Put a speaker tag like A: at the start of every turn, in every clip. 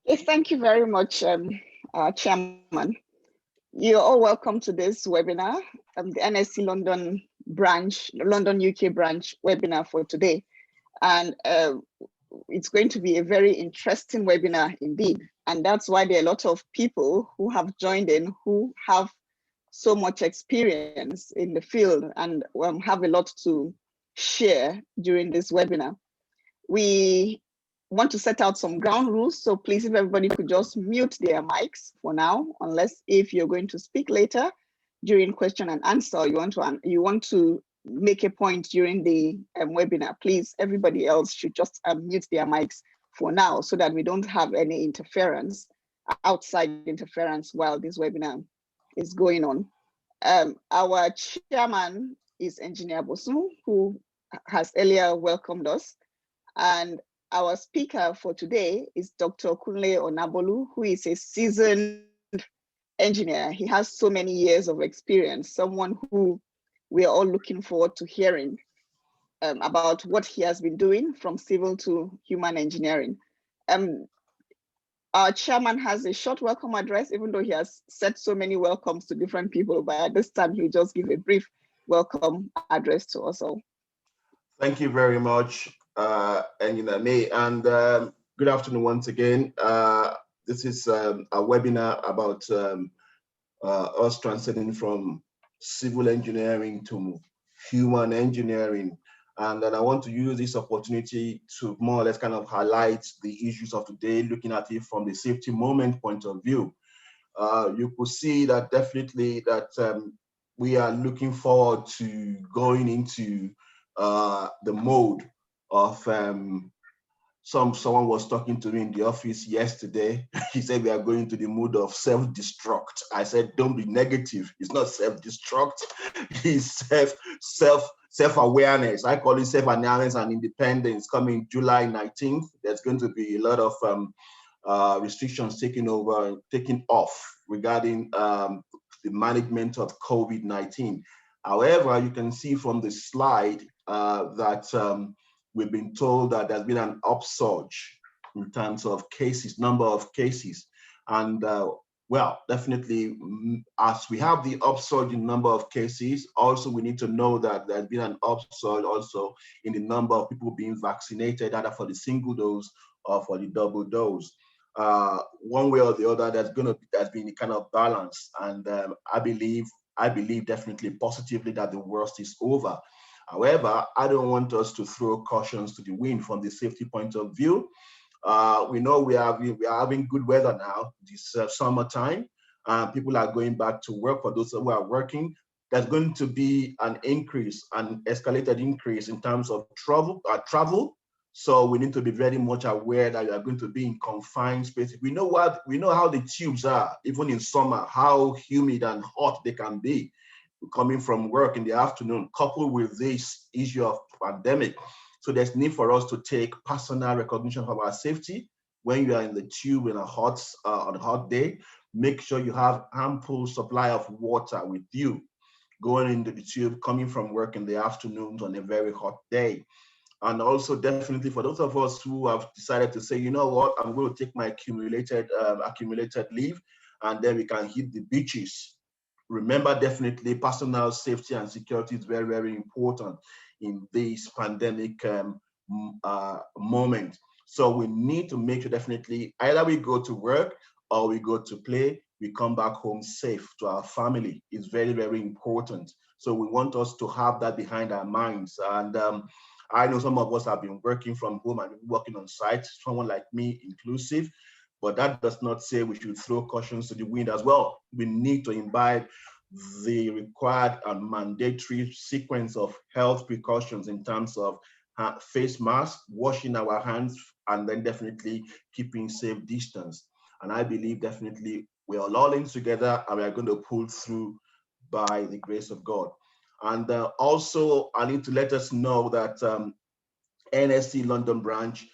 A: Yes, thank you very much, Chairman. You're all welcome to this webinar, the NSE London branch, London UK branch webinar for today. And it's going to be a very interesting webinar indeed. And that's why there are a lot of people who have joined in who have so much experience in the field and have a lot to share during this webinar. We want to set out some ground rules. So please, if everybody could just mute their mics for now, unless if you're going to speak later during question and answer, you want to make a point during the webinar, please, everybody else should just mute their mics for now so that we don't have any interference, outside interference while this webinar is going on. Our chairman is Engineer Bosun, who has earlier welcomed us. And our speaker for today is Dr. Kunle Onabolu, who is a seasoned engineer. He has so many years of experience, someone who we are all looking forward to hearing about what he has been doing from civil to human engineering. Our chairman has a short welcome address, even though he has said so many welcomes to different people, but at this time he'll just give a brief welcome address to us all.
B: Thank you very much, May, and good afternoon once again. This is a webinar about us transitioning from civil engineering to human engineering. And then I want to use this opportunity to more or less kind of highlight the issues of today, looking at it from the safety moment point of view. You could see that definitely that we are looking forward to going into the mode of someone was talking to me in the office yesterday. He said we are going to the mode of self-destruct. I said, don't be negative. It's not self-destruct. It's self-awareness. I call it self-awareness and independence. Coming July 19th, there's going to be a lot of restrictions taking off regarding the management of COVID-19. However, you can see from the slide that we've been told that there's been an upsurge in terms of cases, number of cases. And well, definitely, as we have the upsurge in number of cases, also we need to know that there's been an upsurge also in the number of people being vaccinated, either for the single dose or for the double dose. One way or the other, there's been a kind of balance. And I believe definitely positively that the worst is over. However, I don't want us to throw cautions to the wind from the safety point of view. We know we are having good weather now, this summertime. People are going back to work. For those who are working, there's going to be an escalated increase in terms of travel. So we need to be very much aware that we are going to be in confined spaces. We know how the tubes are, even in summer, how humid and hot they can be. Coming from work in the afternoon, coupled with this issue of pandemic. So there's need for us to take personal recognition of our safety. When you are in the tube on a hot day, make sure you have ample supply of water with you. Going into the tube, coming from work in the afternoons on a very hot day. And also definitely for those of us who have decided to say, you know what, I'm going to take my accumulated leave, and then we can hit the beaches. Remember, definitely personal safety and security is very, very important in this pandemic moment. So we need to make sure definitely either we go to work or we go to play, we come back home safe to our family. It's very, very important. So we want us to have that behind our minds. And I know some of us have been working from home and working on site, someone like me inclusive. But that does not say we should throw cautions to the wind as well. We need to imbibe the required and mandatory sequence of health precautions in terms of face masks, washing our hands, and then definitely keeping safe distance. And I believe definitely we are all in together and we are going to pull through by the grace of God. And also, I need to let us know that NSE London branch,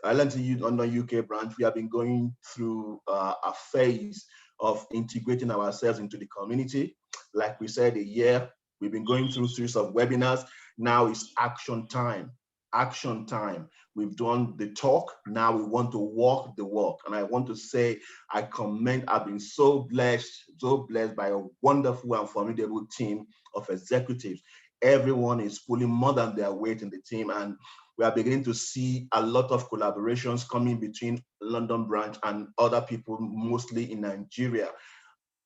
B: NSE London UK branch, we have been going through a phase of integrating ourselves into the community. Like we said, a year, we've been going through a series of webinars. Now it's action time. action time. We've done the talk. Now we want to walk the walk. And I want to say, I've been so blessed by a wonderful and formidable team of executives. Everyone is pulling more than their weight in the team. And we are beginning to see a lot of collaborations coming between London branch and other people, mostly in Nigeria.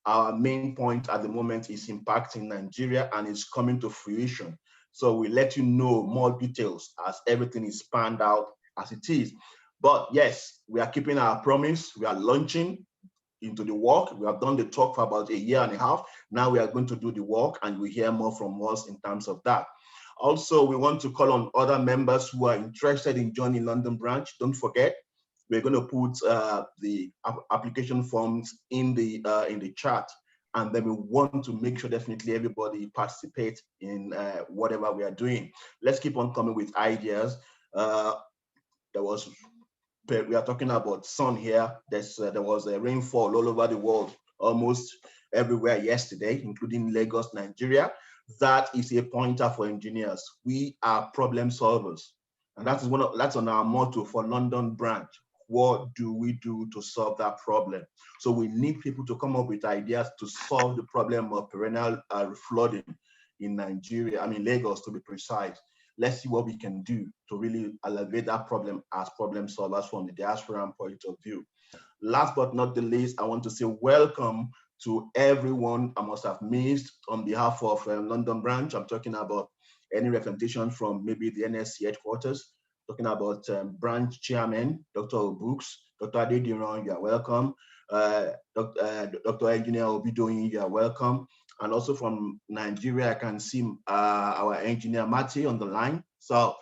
B: Our main point at the moment is impacting Nigeria and it's coming to fruition. So we let you know more details as everything is panned out as it is. But yes, we are keeping our promise. We are launching into the work. We have done the talk for about a year and a half. Now we are going to do the work and we hear more from us in terms of that. Also, we want to call on other members who are interested in joining London branch. Don't forget, we're going to put the application forms in the chat, and then we want to make sure definitely everybody participates in whatever we are doing. Let's keep on coming with ideas. We are talking about sun here. There was a rainfall all over the world, almost everywhere yesterday, including Lagos, Nigeria. That is a pointer for engineers. We are problem solvers, and that's on our motto for London branch. What do we do to solve that problem? So we need people to come up with ideas to solve the problem of perennial flooding in Nigeria, Lagos to be precise. Let's see what we can do to really elevate that problem as problem solvers from the diaspora point of view. Last but not the least, I want to say welcome to everyone I must have missed on behalf of London branch. I'm talking about any representation from maybe the NSE headquarters, talking about branch chairman, Dr. Obooks, Dr. Adediran, you are welcome. Dr. Engineer Obidoyin, you are welcome. And also from Nigeria, I can see our engineer Mati on the line. So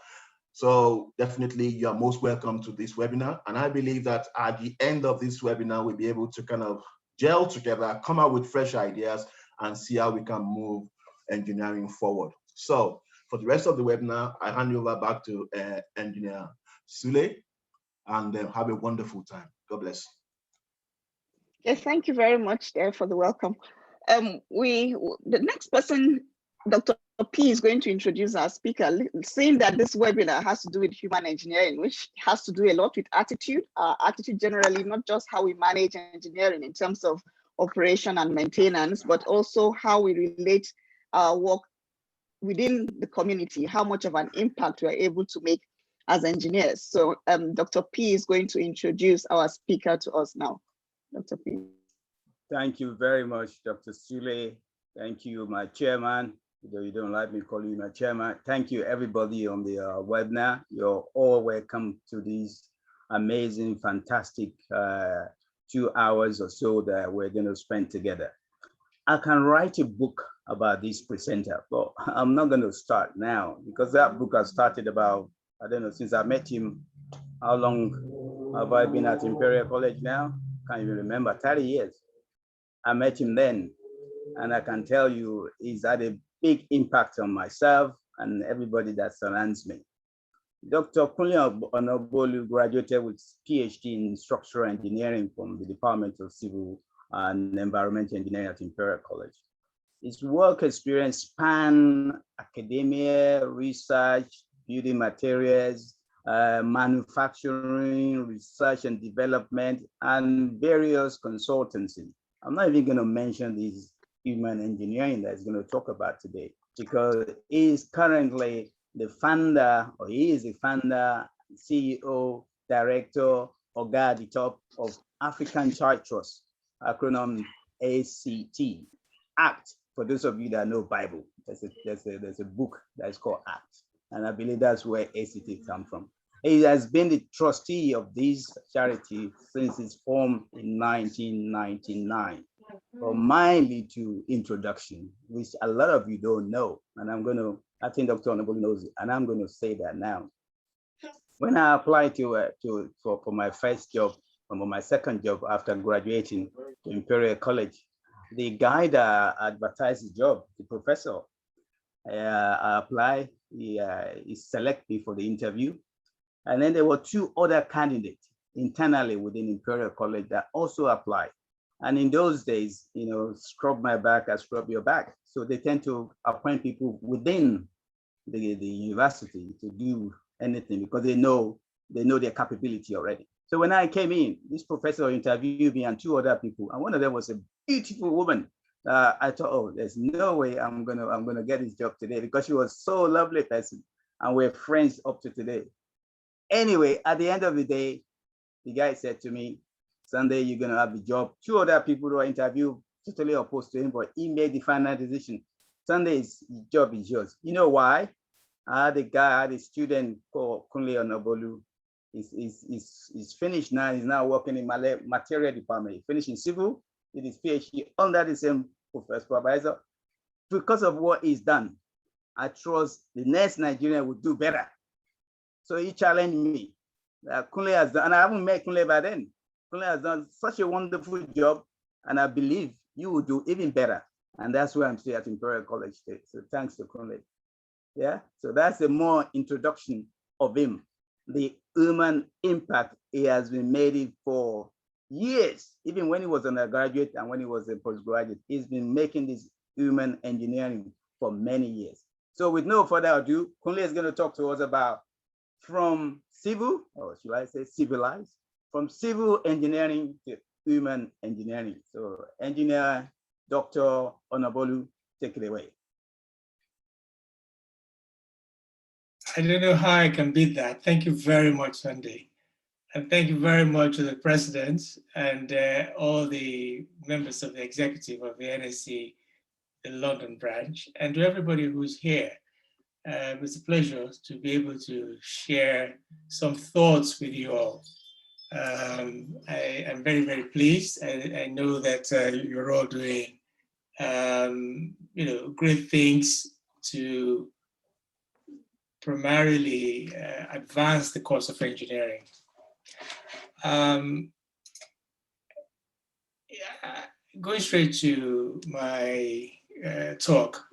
B: definitely you are most welcome to this webinar. And I believe that at the end of this webinar, we'll be able to kind of gel together, come out with fresh ideas and see how we can move engineering forward. So for the rest of the webinar, I hand you over back to Engineer Sule, and have a wonderful time. God bless.
A: Yes, thank you very much there for the welcome. The next person, Dr. P, is going to introduce our speaker, saying that this webinar has to do with human engineering, which has to do a lot with attitude generally, not just how we manage engineering in terms of operation and maintenance, but also how we relate our work within the community, how much of an impact we are able to make as engineers. So Dr. P is going to introduce our speaker to us now. Dr. P.
C: Thank you very much, Dr. Sule. Thank you, my chairman. Though you don't like me calling you my chairman. Thank you, everybody on the webinar. You're all welcome to this amazing, fantastic 2 hours or so that we're going to spend together. I can write a book about this presenter, but I'm not going to start now because that book has started about, I don't know, since I met him. How long have I been at Imperial College now? Can't even remember, 30 years. I met him then, and I can tell you he's had a big impact on myself and everybody that surrounds me. Dr. Kunle Onabolu graduated with PhD in structural engineering from the Department of Civil and Environmental Engineering at Imperial College. His work experience span academia, research, building materials, manufacturing, research and development, and various consultancy. I'm not even going to mention these human engineering that he's going to talk about today, because he is currently the founder, or he is the founder, CEO, director, or guy at the top of African Child Trust, acronym ACT. For those of you that know Bible, there's a book that's called ACT, and I believe that's where ACT comes from. He has been the trustee of this charity since its form in 1999. For my little introduction, which a lot of you don't know, and I think Dr. Onabolu knows it, and I'm going to say that now. When I applied for my first job, or my second job after graduating to Imperial College, the guy that advertised the job, the professor, I applied, he selected me for the interview. And then there were 2 other candidates internally within Imperial College that also applied. And in those days, scrub my back, I scrub your back. So they tend to appoint people within the university to do anything because they know their capability already. So when I came in, this professor interviewed me and two other people, and one of them was a beautiful woman. I thought, oh, there's no way I'm gonna get this job today because she was so lovely person, and we're friends up to today. Anyway, at the end of the day, the guy said to me, Sunday, you're gonna have the job. Two other people who are interviewed totally opposed to him, but he made the final decision. Sunday's job is yours. You know why? I had a student called Kunle Onabolu. He's finished now. He's now working in material department. He finished in civil, did his PhD under the same supervisor. Because of what he's done, I trust the next Nigerian will do better. So he challenged me. Kunle has done, and I haven't met Kunle by then. Kunle has done such a wonderful job, and I believe you will do even better. And that's why I'm still at Imperial College State. So thanks to Kunle. Yeah, so that's the more introduction of him. The human impact he has been made for years, even when he was an undergraduate and when he was a postgraduate. He's been making this human engineering for many years. So with no further ado, Kunle is going to talk to us about from civil, or should I say civilized, from civil engineering to human engineering. So engineer, Dr. Onabolu, take it away.
D: I don't know how I can beat that. Thank you very much, Sunday. And thank you very much to the president and all the members of the executive of the NSE, the London branch, and to everybody who's here. It's a pleasure to be able to share some thoughts with you all. I am very, very pleased. I know that you're all doing great things to primarily advance the course of engineering. Going straight to my talk,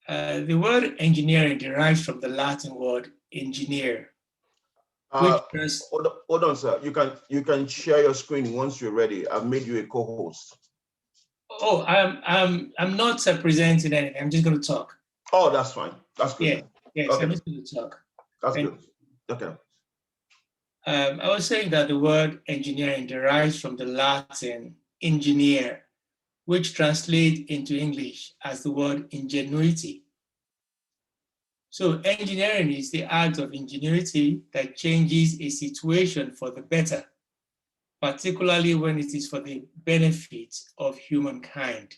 D: the word engineering derives from the Latin word engineer.
B: Hold on, sir. You can share your screen once you're ready. I've made you a co-host.
D: Oh, I'm not presenting anything. I'm just going to talk.
B: Oh, that's fine. That's good.
D: Yeah, yes, okay. I'm just going to talk.
B: That's good. Okay.
D: I was saying that the word engineering derives from the Latin engineer, which translates into English as the word ingenuity. So engineering is the art of ingenuity that changes a situation for the better, particularly when it is for the benefit of humankind.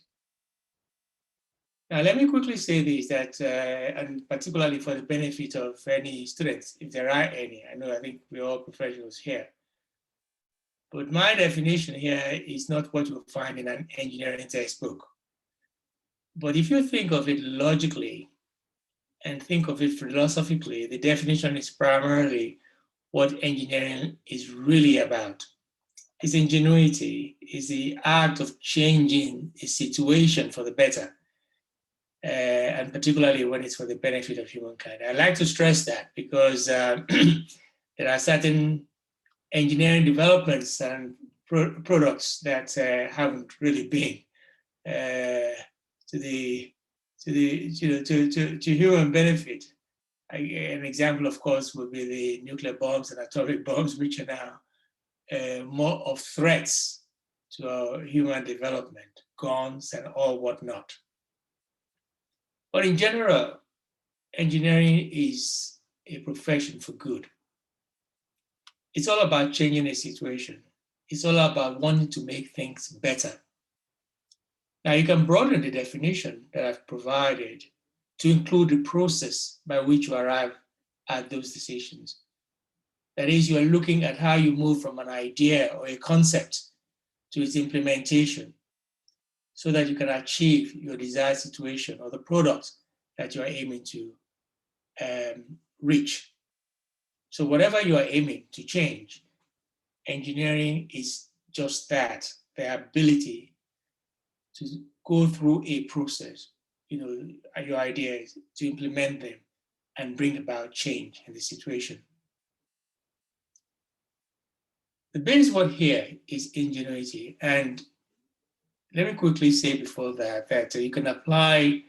D: Now, let me quickly say this, that, and particularly for the benefit of any students, if there are any. I think we're all professionals here. But my definition here is not what you'll find in an engineering textbook. But if you think of it logically and think of it philosophically, the definition is primarily what engineering is really about. It's ingenuity, is the art of changing a situation for the better. And particularly when it's for the benefit of humankind. I like to stress that because there are certain engineering developments and products that haven't really been to human benefit. An example, of course, would be the nuclear bombs and atomic bombs, which are now more of threats to our human development, guns and all whatnot. But in general, engineering is a profession for good. It's all about changing a situation. It's all about wanting to make things better. Now, you can broaden the definition that I've provided to include the process by which you arrive at those decisions. That is, you are looking at how you move from an idea or a concept to its implementation so that you can achieve your desired situation or the product that you are aiming to reach. So whatever you are aiming to change, engineering is just that, the ability to go through a process, your ideas, to implement them and bring about change in the situation. The base word here is ingenuity. And let me quickly say before that you can apply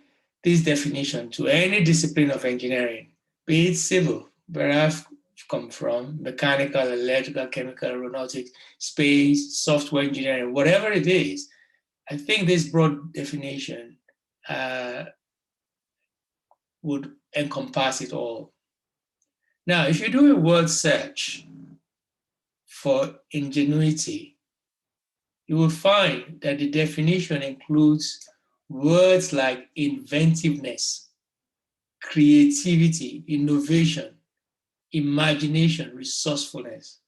D: this definition to any discipline of engineering be it civil, where I've come from, mechanical, electrical, chemical, aeronautics, space, software engineering, whatever it is, I think this broad definition would encompass it all. Now, if you do a word search for ingenuity, you will find that the definition includes words like inventiveness, creativity, innovation, imagination, resourcefulness.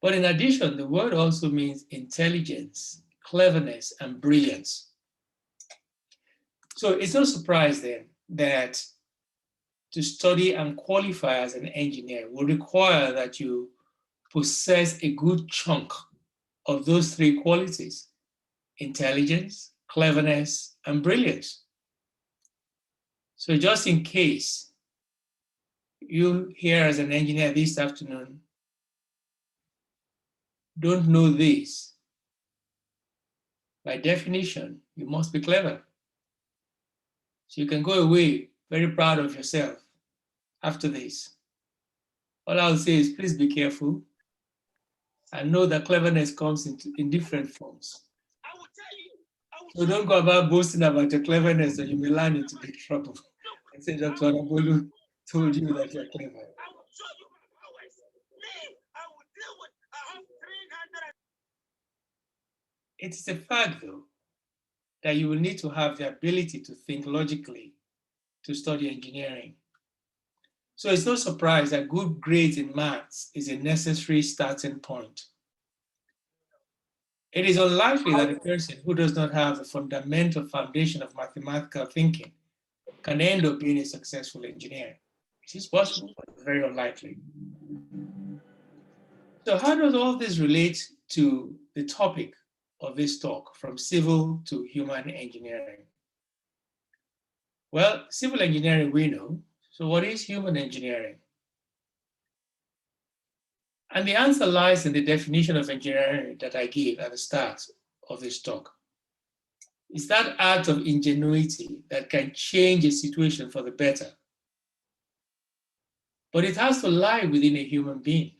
D: But in addition, the word also means intelligence, cleverness, and brilliance. So it's no surprise then that to study and qualify as an engineer will require that you possess a good chunk of those three qualities: intelligence, cleverness, and brilliance. So just in case you here as an engineer this afternoon don't know this, by definition, you must be clever. So you can go away very proud of yourself after this. All I'll say is please be careful and know that cleverness comes in different forms. So don't go about boasting about your cleverness, or you may land into big trouble. I say Dr. Onabolu told you that you're clever. It's a fact, though, that you will need to have the ability to think logically to study engineering. So it's no surprise that good grades in maths is a necessary starting point. It is unlikely that a person who does not have the fundamental foundation of mathematical thinking can end up being a successful engineer. It is possible, but very unlikely. So how does all this relate to the topic of this talk, from civil to human engineering? Well, civil engineering we know. So what is human engineering? And the answer lies in the definition of engineering that I gave at the start of this talk. It's that act of ingenuity that can change a situation for the better. But it has to lie within a human being.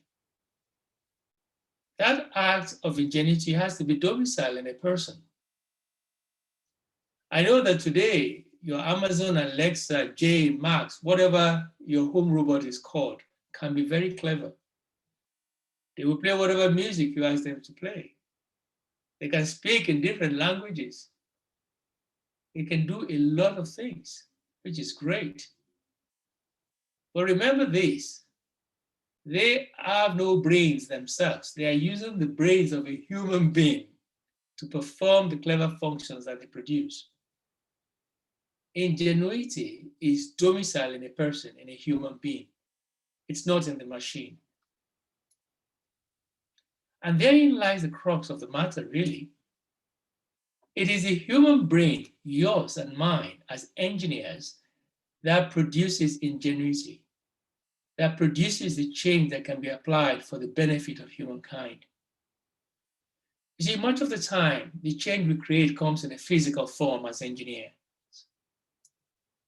D: That act of ingenuity has to be domiciled in a person. I know that today, your Amazon, Alexa, Jane, Max, whatever your home robot is called, can be very clever. They will play whatever music you ask them to play. They can speak in different languages. They can do a lot of things, which is great. But remember this, they have no brains themselves. They are using the brains of a human being to perform the clever functions that they produce. Ingenuity is domiciled in a person, in a human being. It's not in the machine. And therein lies the crux of the matter, really. It is a human brain, yours and mine, as engineers, that produces ingenuity, that produces the change that can be applied for the benefit of humankind. You see, much of the time, the change we create comes in a physical form as engineers.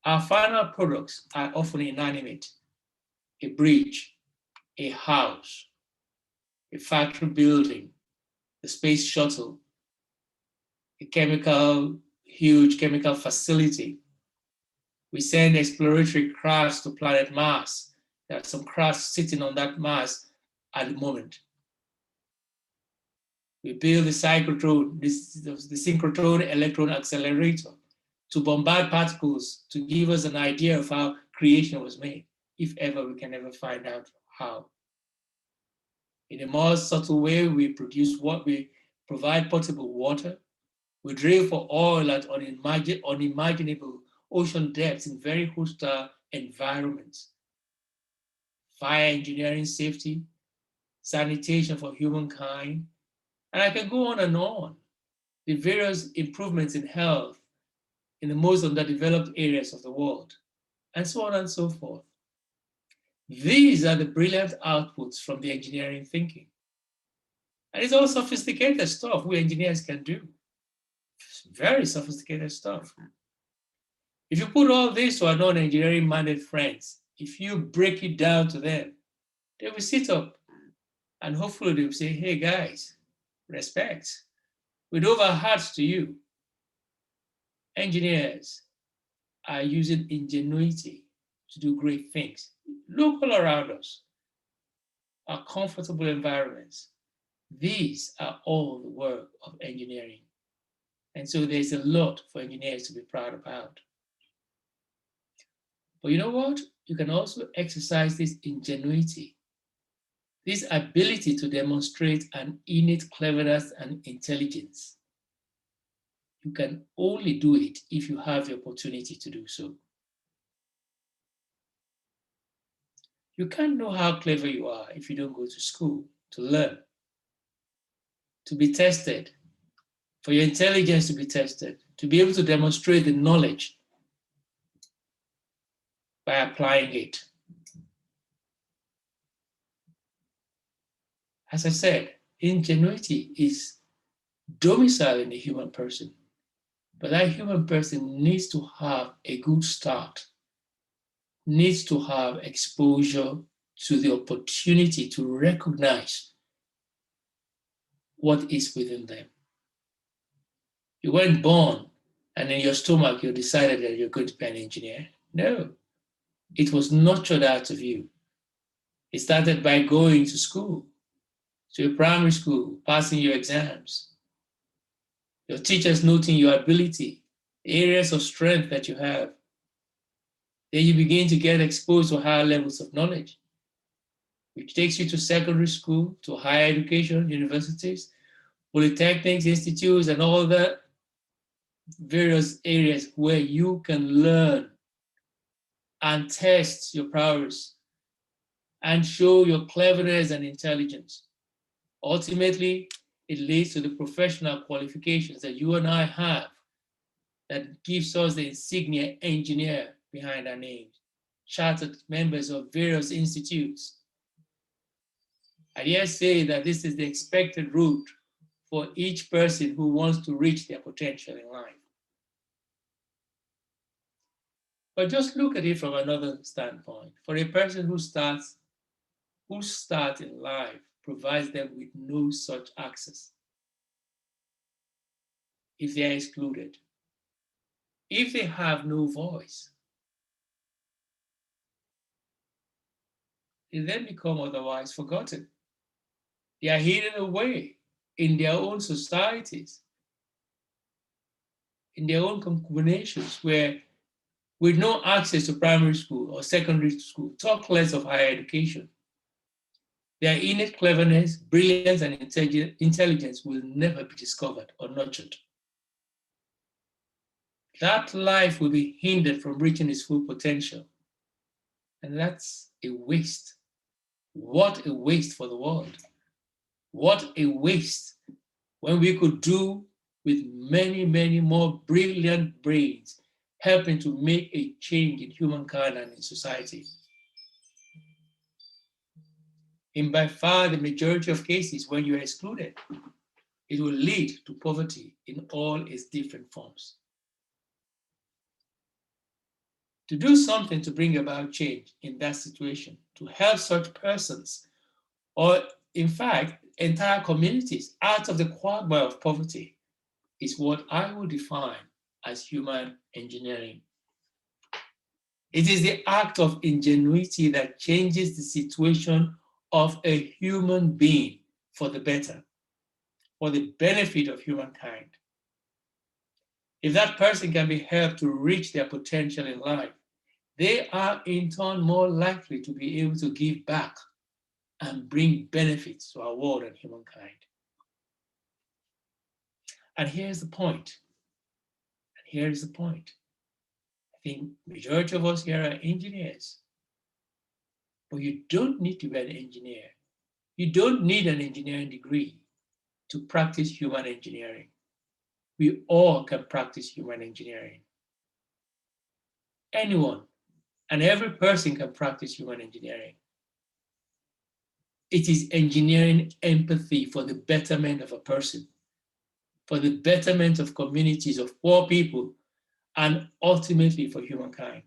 D: Our final products are often inanimate: a bridge, a house, a factory building, the space shuttle, a huge chemical facility. We send exploratory crafts to planet Mars. There are some crafts sitting on that Mars at the moment. We build the synchrotron, the synchrotron electron accelerator to bombard particles to give us an idea of how creation was made, if ever we can ever find out how. In a more subtle way, we provide potable water. We drill for oil at unimaginable ocean depths in very hostile environments. Fire engineering, safety, sanitation for humankind, and I can go on and on. The various improvements in health in the most underdeveloped areas of the world, and so on and so forth. These are the brilliant outputs from the engineering thinking. And it's all sophisticated stuff we engineers can do. Very sophisticated stuff. If you put all this to our non-engineering minded friends, if you break it down to them, they will sit up and hopefully they will say, hey guys, respect. With over hearts to you, engineers are using ingenuity to do great things. Look all around us, our comfortable environments. These are all the work of engineering. And so there's a lot for engineers to be proud about. But you know what? You can also exercise this ingenuity, this ability to demonstrate an innate cleverness and intelligence. You can only do it if you have the opportunity to do so. You can't know how clever you are if you don't go to school to learn, to be tested, for your intelligence to be tested, to be able to demonstrate the knowledge by applying it. As I said, ingenuity is domiciled in the human person, but that human person needs to have a good start, needs to have exposure to the opportunity to recognize what is within them. You weren't born and in your stomach you decided that you're going to be an engineer. No, it was nurtured out of you. It started by going to school, to a primary school, passing your exams, your teachers noting your ability, the areas of strength that you have. Then you begin to get exposed to higher levels of knowledge, which takes you to secondary school, to higher education, universities, polytechnics, institutes, and all the various areas where you can learn and test your prowess and show your cleverness and intelligence. Ultimately, it leads to the professional qualifications that you and I have that gives us the insignia engineer behind our names, chartered members of various institutes. I dare say that this is the expected route for each person who wants to reach their potential in life. But just look at it from another standpoint. For a person whose start in life provides them with no such access, if they are excluded, if they have no voice, they then become otherwise forgotten. They are hidden away in their own societies, in their own combinations, where with no access to primary school or secondary school, talk less of higher education, their innate cleverness, brilliance, and intelligence will never be discovered or nurtured. That life will be hindered from reaching its full potential. And that's a waste. What a waste for the world. What a waste when we could do with many, many more brilliant brains helping to make a change in humankind and in society. In by far the majority of cases, when you are excluded, it will lead to poverty in all its different forms. To do something to bring about change in that situation, to help such persons, or in fact, entire communities out of the quagmire of poverty, is what I would define as human engineering. It is the act of ingenuity that changes the situation of a human being for the better, for the benefit of humankind. If that person can be helped to reach their potential in life, they are in turn more likely to be able to give back and bring benefits to our world and humankind. And here's the point. I think majority of us here are engineers, but you don't need to be an engineer. You don't need an engineering degree to practice human engineering. We all can practice human engineering. Anyone and every person can practice human engineering. It is engineering empathy for the betterment of a person, for the betterment of communities of poor people, and ultimately for humankind.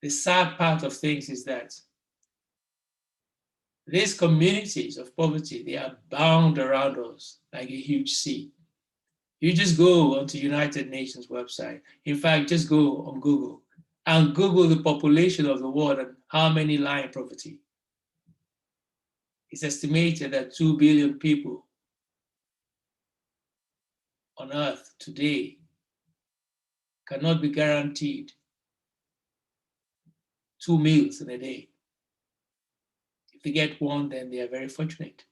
D: The sad part of things is that these communities of poverty, they are bound around us like a huge sea. You just go onto United Nations website. In fact, just go on Google and Google the population of the world and how many lie in poverty. It's estimated that 2 billion people on Earth today cannot be guaranteed 2 meals in a day. If they get one, then they are very fortunate.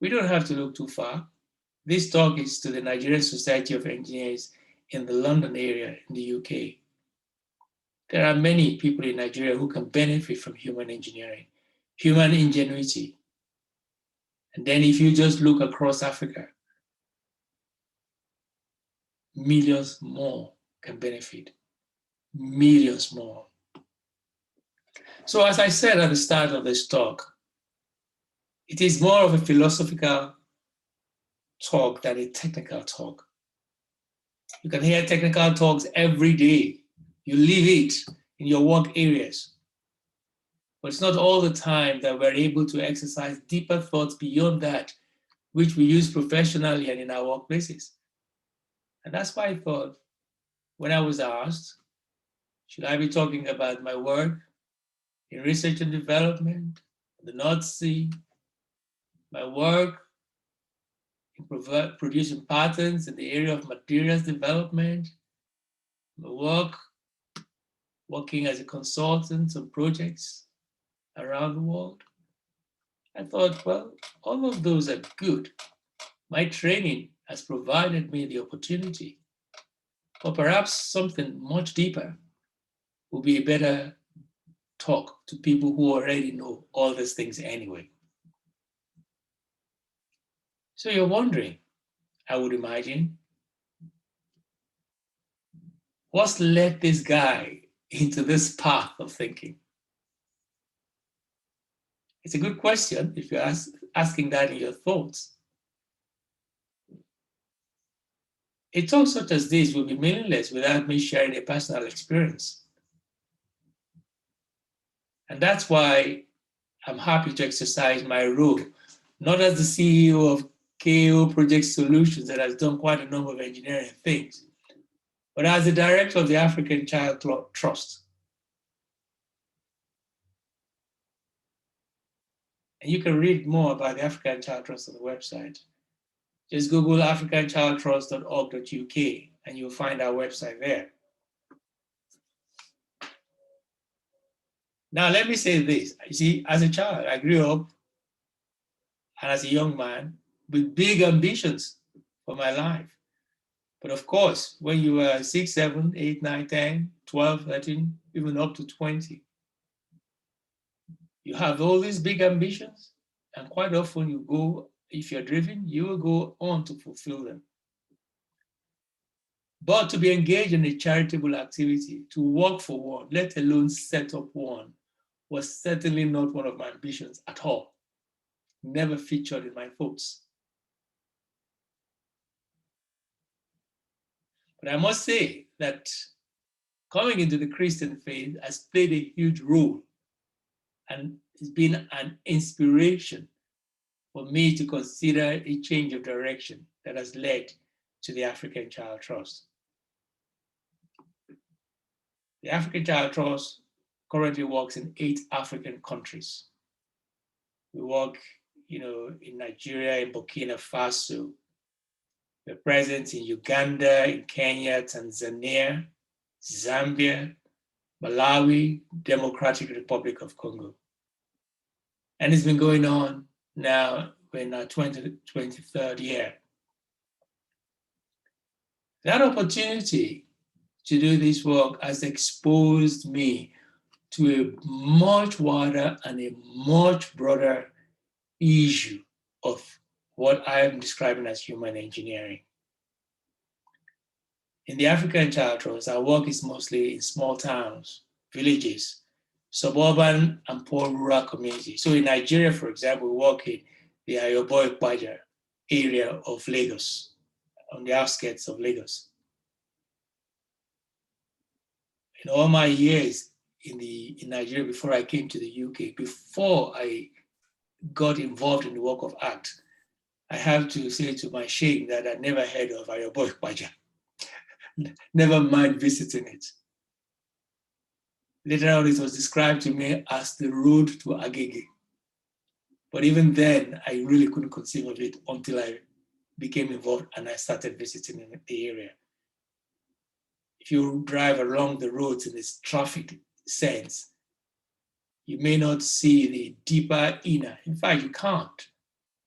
D: We don't have to look too far. This talk is to the Nigerian Society of Engineers in the London area in the UK. There are many people in Nigeria who can benefit from human engineering, human ingenuity. And then if you just look across Africa, millions more can benefit, millions more. So as I said at the start of this talk, it is more of a philosophical talk than a technical talk. You can hear technical talks every day. You live it in your work areas. But it's not all the time that we're able to exercise deeper thoughts beyond that, which we use professionally and in our workplaces. And that's why I thought, when I was asked, should I be talking about my work in research and development, the North Sea, my work in producing patents in the area of materials development, my work working as a consultant on projects around the world. I thought, well, all of those are good. My training has provided me the opportunity, but perhaps something much deeper would be a better talk to people who already know all these things anyway. So you're wondering, I would imagine, what's led this guy into this path of thinking? It's a good question if you're asking that in your thoughts. A talk such as this would be meaningless without me sharing a personal experience. And that's why I'm happy to exercise my role, not as the CEO of KO Project Solutions that has done quite a number of engineering things, but as the director of the African Child Trust. And you can read more about the African Child Trust on the website. Just Google africanchildtrust.org.uk and you'll find our website there. Now, let me say this. You see, as a child, I grew up and as a young man with big ambitions for my life. But of course, when you were 6, 7, 8, 9, 10, 12, 13, even up to 20, you have all these big ambitions, and quite often you go, if you're driven, you will go on to fulfill them. But to be engaged in a charitable activity, to work for one, let alone set up one, was certainly not one of my ambitions at all. Never featured in my thoughts. But I must say that coming into the Christian faith has played a huge role, and it's been an inspiration for me to consider a change of direction that has led to the African Child Trust. The African Child Trust currently works in 8 African countries. We work, in Nigeria, in Burkina Faso. We're present in Uganda, in Kenya, Tanzania, Zambia, Malawi, Democratic Republic of Congo. And it's been going on now in our 23rd year. That opportunity to do this work has exposed me to a much wider and a much broader issue of what I am describing as human engineering. In the African Child Trust, our work is mostly in small towns, villages, suburban and poor rural communities. So in Nigeria, for example, we work in the Ayobo-Ipaja area of Lagos, on the outskirts of Lagos. In all my years in Nigeria before I came to the UK, before I got involved in the work of art, I have to say to my shame that I never heard of Ayobo-Ipaja. Never mind visiting it. Later on, it was described to me as the road to Agege. But even then, I really couldn't conceive of it until I became involved and I started visiting in the area. If you drive along the roads in this traffic sense, you may not see the deeper inner. In fact, you can't.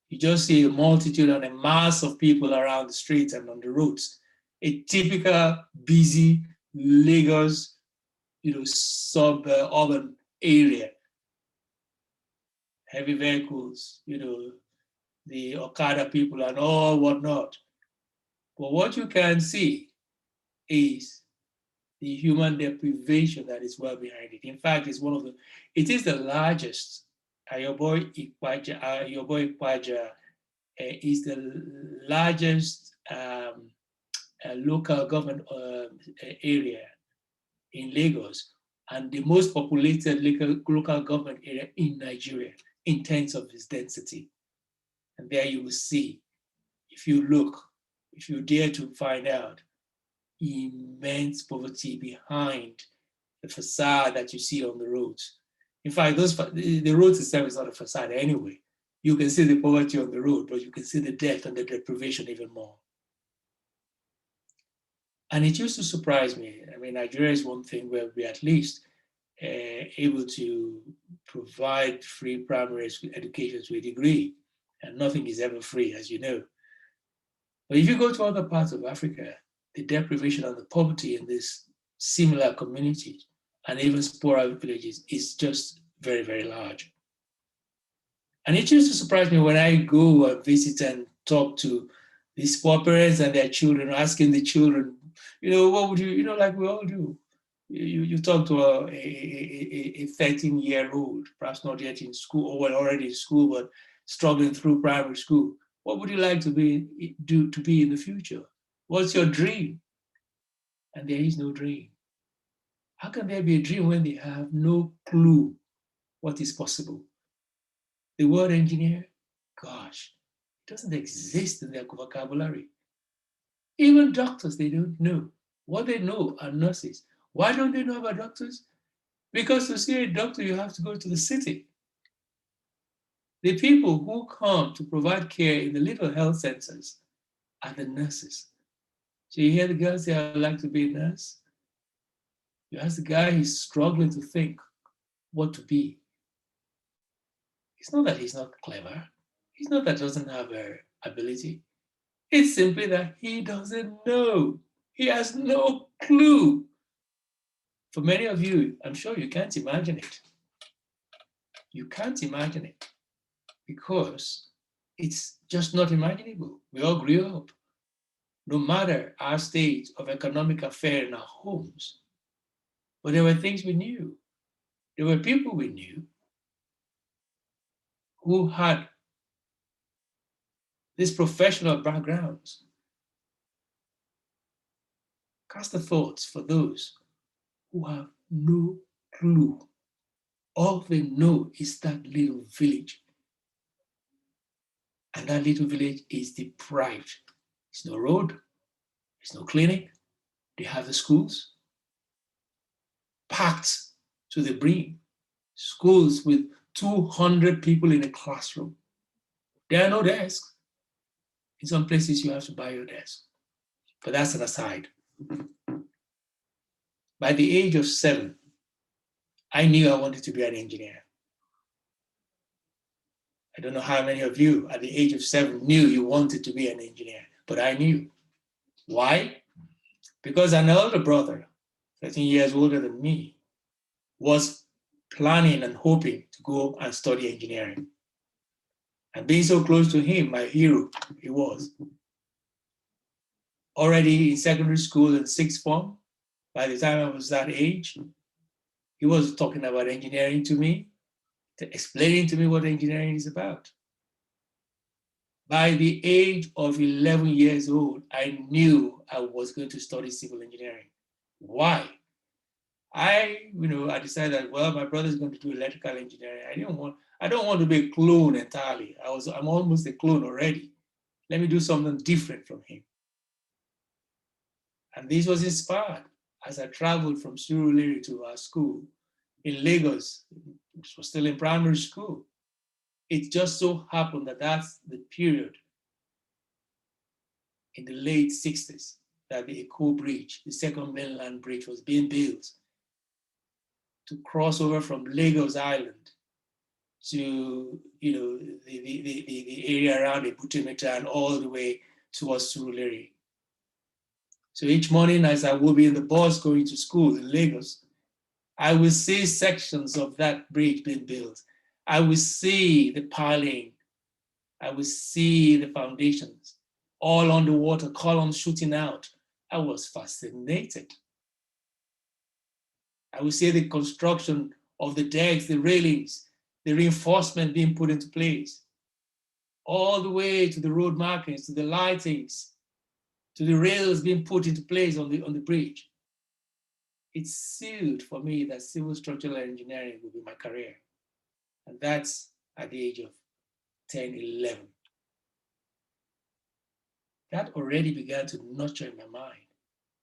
D: You just see a multitude and a mass of people around the streets and on the roads. A typical busy Lagos, suburban area. Heavy vehicles, the Okada people and all whatnot. But what you can see is the human deprivation that is well behind it. In fact, it is the largest. Ayobo-Ipaja is the largest local government area in Lagos and the most populated local government area in Nigeria in terms of its density. And there you will see, if you look, if you dare to find out, immense poverty behind the facade that you see on the roads. In fact, the road itself is not a facade anyway. You can see the poverty on the road, but you can see the death and the deprivation even more. And it used to surprise me. I mean, Nigeria is one thing where we at least able to provide free primary education to a degree, and nothing is ever free, as you know. But if you go to other parts of Africa, the deprivation and the poverty in these similar communities and even poorer villages is just very, very large. And it used to surprise me when I go and visit and talk to these poor parents and their children, asking the children, what would you, like we all do. You talk to a 13-year-old, perhaps not yet in school, or already in school, but struggling through primary school. What would you like to be in the future? What's your dream? And there is no dream. How can there be a dream when they have no clue what is possible? The word engineer, gosh, it doesn't exist in their vocabulary. Even doctors, they don't know. What they know are nurses. Why don't they know about doctors? Because to see a doctor, you have to go to the city. The people who come to provide care in the little health centers are the nurses. So you hear the girl say, I'd like to be a nurse. You ask the guy, he's struggling to think what to be. It's not that he's not clever. It's not that he doesn't have an ability. It's simply that he doesn't know. He has no clue. For many of you, I'm sure you can't imagine it. You can't imagine it because it's just not imaginable. We all grew up. No matter our state of economic affair in our homes, but there were things we knew. There were people we knew who had these professional backgrounds. Cast the thoughts for those who have no clue. All they know is that little village. And that little village is deprived. There's no road, there's no clinic. They have the schools packed to the brim. Schools with 200 people in a classroom. There are no desks. In some places, you have to buy your desk. But that's an aside. By the age of 7, I knew I wanted to be an engineer. I don't know how many of you at the age of 7 knew you wanted to be an engineer, but I knew. Why? Because an elder brother, 13 years older than me, was planning and hoping to go and study engineering. And being so close to him, my hero, he was. Already in secondary school in 6th form, by the time I was that age, He was talking about engineering to me, explaining to me what engineering is about. By the age of 11 years old, I knew I was going to study civil engineering. Why? I decided that, well, my brother's going to do electrical engineering. I don't want to be a clone entirely. I'm almost a clone already. Let me do something different from him. And this was inspired as I traveled from Surulere to our school in Lagos, which was still in primary school. It just so happened that that's the period in the late 60s that the Eko Bridge, the second mainland bridge, was being built to cross over from Lagos Island to the area around Ebutemeta and all the way towards Surulere. So each morning as I would be in the bus going to school in Lagos, I would see sections of that bridge being built. I would see the piling. I would see the foundations, all underwater, columns shooting out. I was fascinated. I would see the construction of the decks, the railings, the reinforcement being put into place, all the way to the road markings, to the lightings, to the rails being put into place on the bridge. It sealed for me that civil structural engineering would be my career. And that's at the age of 10, 11. That already began to nurture in my mind.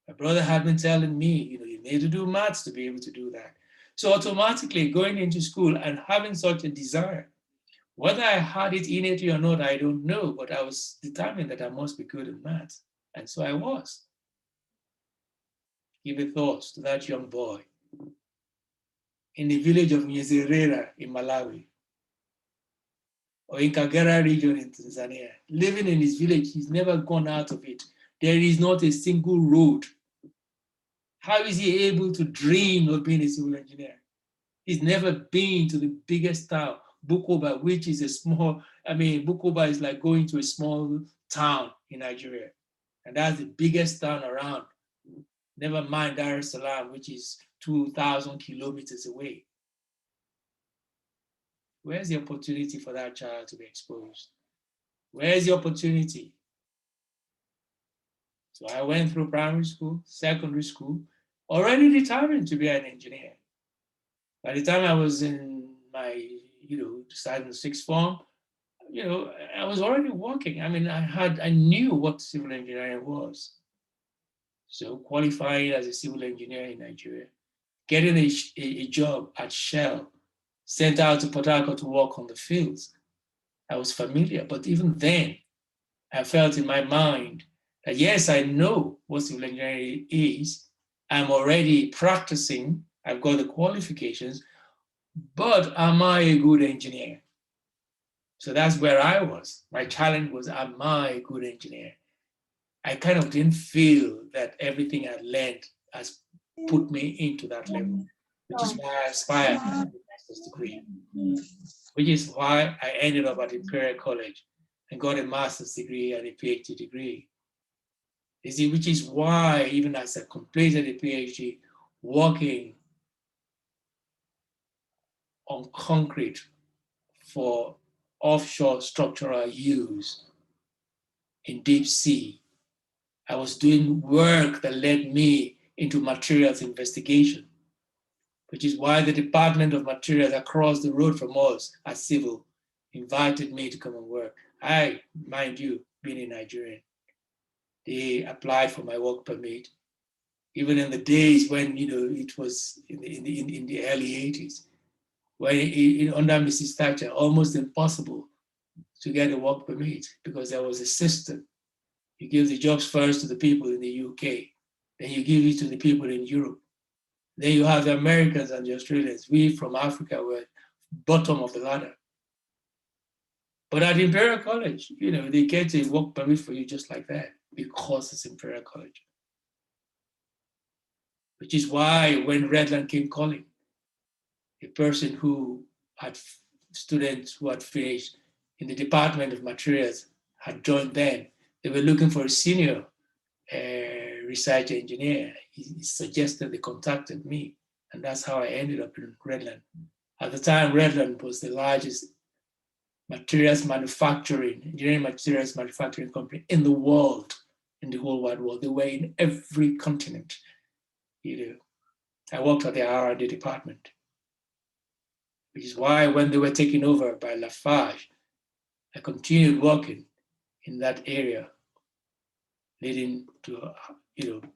D: My brother had been telling me, you need to do maths to be able to do that. So automatically going into school and having such a desire, whether I had it innately or not, I don't know, but I was determined that I must be good in maths. And so I was. Give a thought to that young boy in the village of Nyezerera in Malawi, or in Kagera region in Tanzania, living in his village. He's never gone out of it. There is not a single road. How is he able to dream of being a civil engineer? He's never been to the biggest town, Bukoba, which is a small, Bukoba is like going to a small town in Nigeria. And that's the biggest town around. Never mind Dar es Salaam, which is 2,000 kilometers away. Where's the opportunity for that child to be exposed? Where's the opportunity? So I went through primary school, secondary school, already determined to be an engineer. By the time I was in my, starting the sixth form, I was already working. I knew what civil engineering was. So qualifying as a civil engineer in Nigeria, getting a job at Shell, sent out to Port Harcourt to work on the fields. I was familiar, but even then, I felt in my mind that yes, I know what civil engineering is. I'm already practicing. I've got the qualifications, but am I a good engineer? So that's where I was. My challenge was, am I a good engineer? I kind of didn't feel that everything I learned has put me into that level, which is why I aspired to a master's degree, which is why I ended up at Imperial College and got a master's degree and a PhD degree. You see, which is why even as I completed a PhD, working on concrete for offshore structural use in deep sea, I was doing work that led me into materials investigation, which is why the Department of Materials across the road from us at Civil invited me to come and work. I, mind you, being a Nigerian, they applied for my work permit, even in the days when it was in the early 80s, when under Mrs. Thatcher, almost impossible to get a work permit because there was a system. You give the jobs first to the people in the UK, then you give it to the people in Europe. Then you have the Americans and the Australians. We from Africa were bottom of the ladder. But at Imperial College, they get a work permit for you just like that because it's Imperial College. Which is why when Redland came calling, a person who had students who had finished in the Department of Materials had joined them. They were looking for a senior research engineer. He suggested they contacted me. And that's how I ended up in Redland. At the time, Redland was the largest engineering materials manufacturing company in the world, in the whole wide world. They were in every continent. I worked at the R&D department, which is why when they were taken over by Lafarge, I continued working in that area, leading to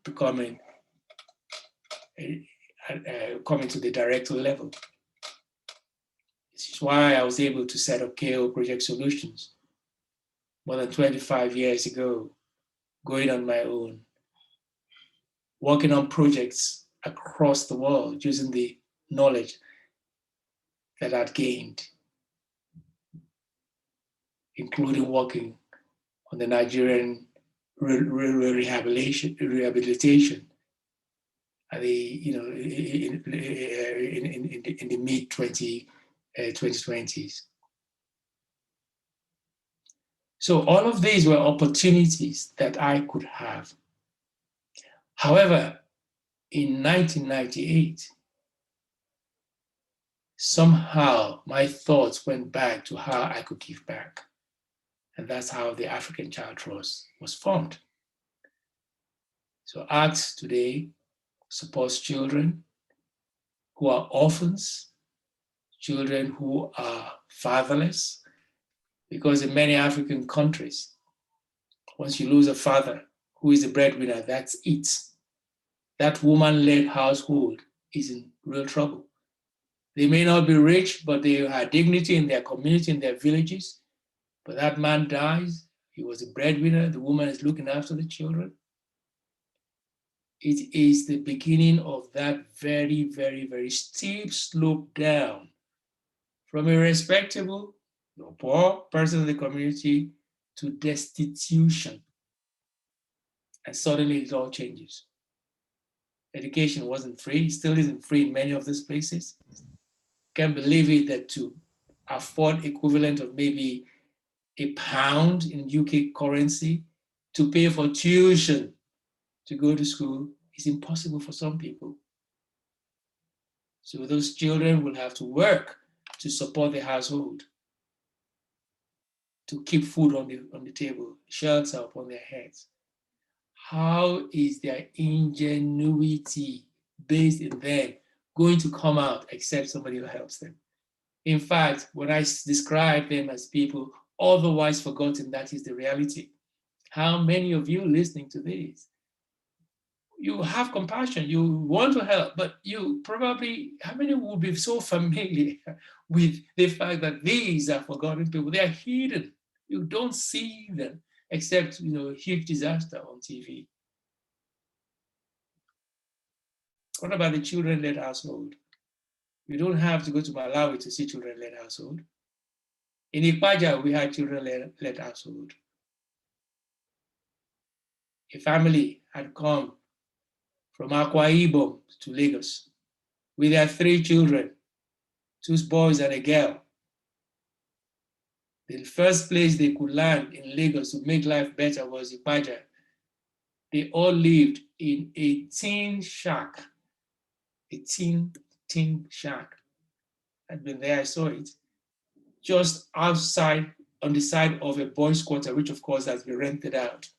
D: becoming coming to the director level. This is why I was able to set up KO Project Solutions more than 25 years ago, going on my own, working on projects across the world using the knowledge that I'd gained, including working on the Nigerian rehabilitation at the in the mid 2020s. So all of these were opportunities that I could have. However, in 1998, somehow my thoughts went back to how I could give back. And that's how the African Child Trust was formed. So ACT today supports children who are orphans, children who are fatherless, because in many African countries, once you lose a father who is the breadwinner, that's it. That woman-led household is in real trouble. They may not be rich, but they have dignity in their community, in their villages. But that man dies, he was a breadwinner, the woman is looking after the children. It is the beginning of that very, very, very steep slope down from a respectable, poor person in the community to destitution. And suddenly it all changes. Education wasn't free, still isn't free in many of these places. Can't believe it that to afford equivalent of maybe £1 in UK currency to pay for tuition to go to school is impossible for some people. So those children will have to work to support the household, to keep food on the table, shelter upon their heads. How is their ingenuity based in them going to come out except somebody who helps them? In fact, when I describe them as people otherwise forgotten, that is the reality. How many of you listening to this, you have compassion, you want to help, but you probably, how many will be so familiar with the fact that these are forgotten people? They are hidden. You don't see them except, a huge disaster on TV. What about the children-led household? You don't have to go to Malawi to see children-led household. In Ipaja, we had children-led household. A family had come from Akwa Ibom to Lagos with their 3 children, 2 boys and a girl. The first place they could land in Lagos to make life better was Ipaja. They all lived in a tin shack, a tin shack. I'd been there, I saw it, just outside on the side of a boys' quarter, which of course has been rented out.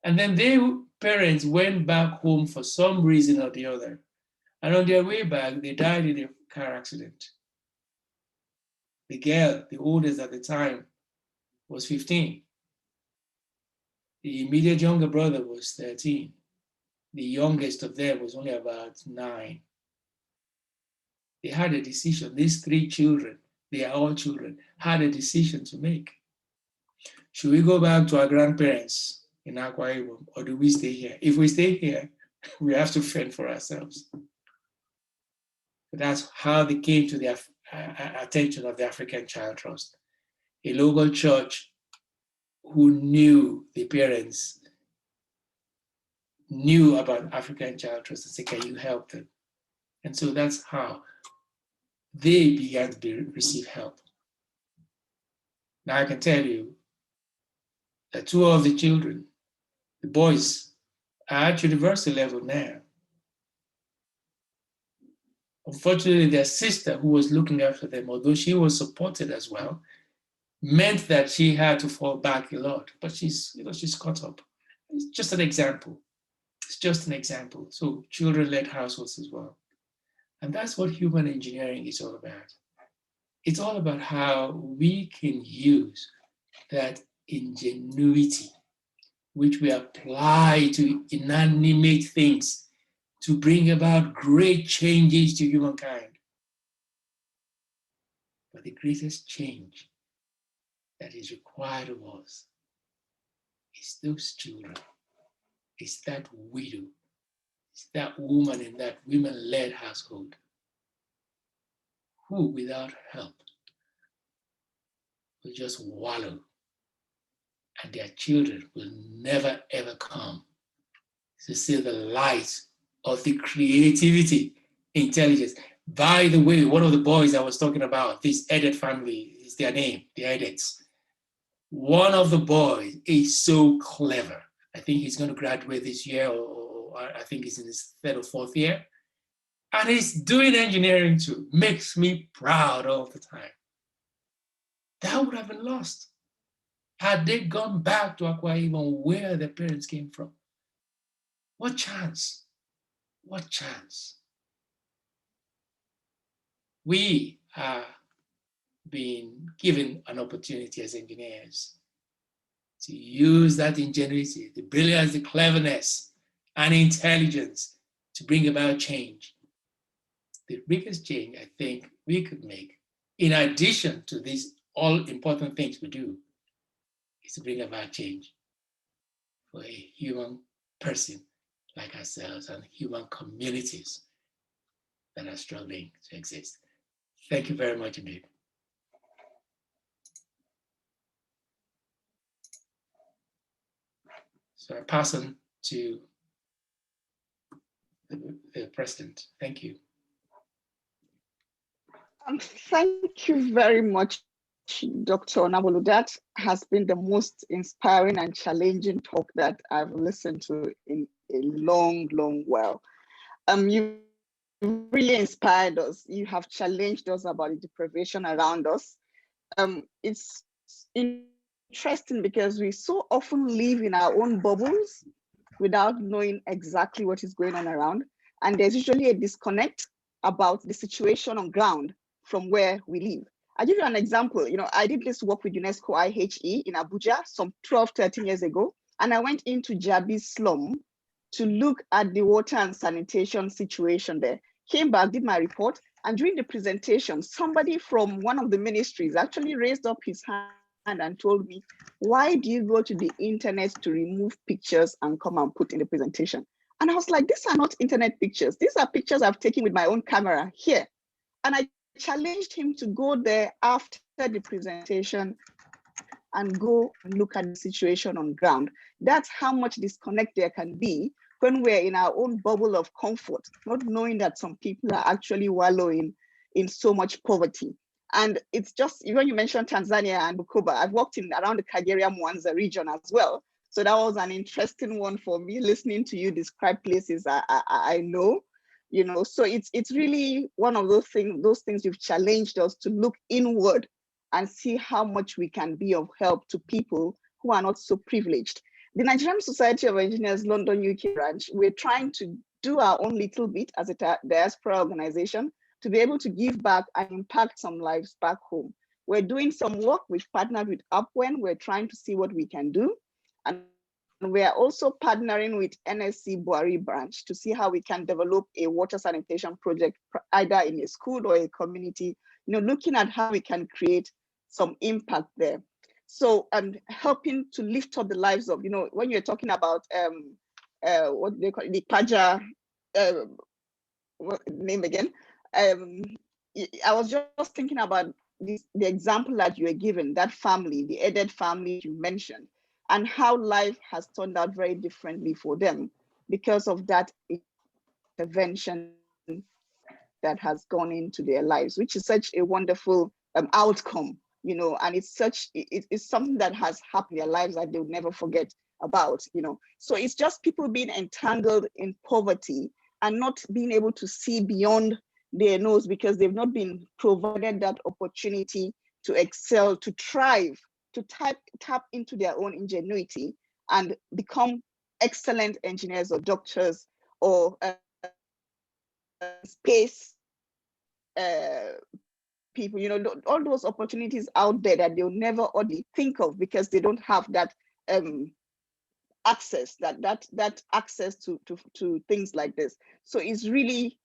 D: And then their parents went back home for some reason or the other. And on their way back, they died in a car accident. The girl, the oldest at the time, was 15. The immediate younger brother was 13. The youngest of them was only about 9. They had a decision. These 3 children, they are all children, had a decision to make. Should we go back to our grandparents in Akwa Ibom, or do we stay here? If we stay here, we have to fend for ourselves. But that's how they came to the attention of the African Child Trust, a local church who knew the parents, knew about African Child Trust, and said, can you help them? And so that's how they began to receive help. Now I can tell you that 2 of the children, the boys, are at university level now. Unfortunately, their sister, who was looking after them, although she was supported as well, meant that she had to fall back a lot. But she's caught up. It's just an example. It's just an example. So children-led households as well. And that's what human engineering is all about. It's all about how we can use that ingenuity, which we apply to inanimate things, to bring about great changes to humankind. But the greatest change that is required of us is those children, it's that widow, it's that woman in that women-led household who, without help, will just wallow, and their children will never ever come to see the light of the creativity, intelligence. By the way, one of the boys I was talking about, this Edet family is their name, the Edets. One of the boys is so clever. I think he's going to graduate this year, or I think he's in his 3rd or 4th year. And he's doing engineering too. Makes me proud all the time. That would have been lost had they gone back to Akwa Ibom, where their parents came from. What chance? What chance? We are being given an opportunity as engineers to use that ingenuity, the brilliance, the cleverness, and intelligence to bring about change. The biggest change I think we could make, in addition to these all important things we do, is to bring about change for a human person like ourselves and human communities that are struggling to exist. Thank you very much indeed. So I pass on to the president. Thank you.
A: Thank you very much, Dr. Onabolu. That has been the most inspiring and challenging talk that I've listened to in a long, long while. You really inspired us. You have challenged us about the deprivation around us. It's interesting because we so often live in our own bubbles without knowing exactly what is going on around. And there's usually a disconnect about the situation on ground from where we live. I'll give you an example. I did this work with UNESCO IHE in Abuja some 12, 13 years ago. And I went into Jabi's slum to look at the water and sanitation situation there. Came back, did my report. And during the presentation, somebody from one of the ministries actually raised up his hand and told me, why do you go to the internet to remove pictures and come and put in the presentation? And I was like, these are not internet pictures. These are pictures I've taken with my own camera here. And I challenged him to go there after the presentation and go and look at the situation on ground. That's how much disconnect there can be when we're in our own bubble of comfort, not knowing that some people are actually wallowing in so much poverty. And it's just, when you mentioned Tanzania and Bukoba, I've worked in around the Kagera Mwanza region as well. So that was an interesting one for me, listening to you describe places I know. So it's really one of those things you've challenged us to look inward and see how much we can be of help to people who are not so privileged. The Nigerian Society of Engineers London UK branch, we're trying to do our own little bit as a diaspora organization to be able to give back and impact some lives back home. We're doing some work. We've partnered with Upwen. We're trying to see what we can do. And we are also partnering with NSE Buari branch to see how we can develop a water sanitation project, either in a school or a community, looking at how we can create some impact there. So helping to lift up the lives of, when you're talking about what they call it, the Paja, what name again? I was just thinking about the example that you were given, that family, the Edet family you mentioned, and how life has turned out very differently for them because of that intervention that has gone into their lives, which is such a wonderful outcome, and it's something that has happened in their lives that they would never forget about, So it's just people being entangled in poverty and not being able to see beyond their nose because they've not been provided that opportunity to excel, to thrive, to tap into their own ingenuity and become excellent engineers or doctors or space people, all those opportunities out there that they'll never only think of because they don't have that access, that access to things like this. So it's really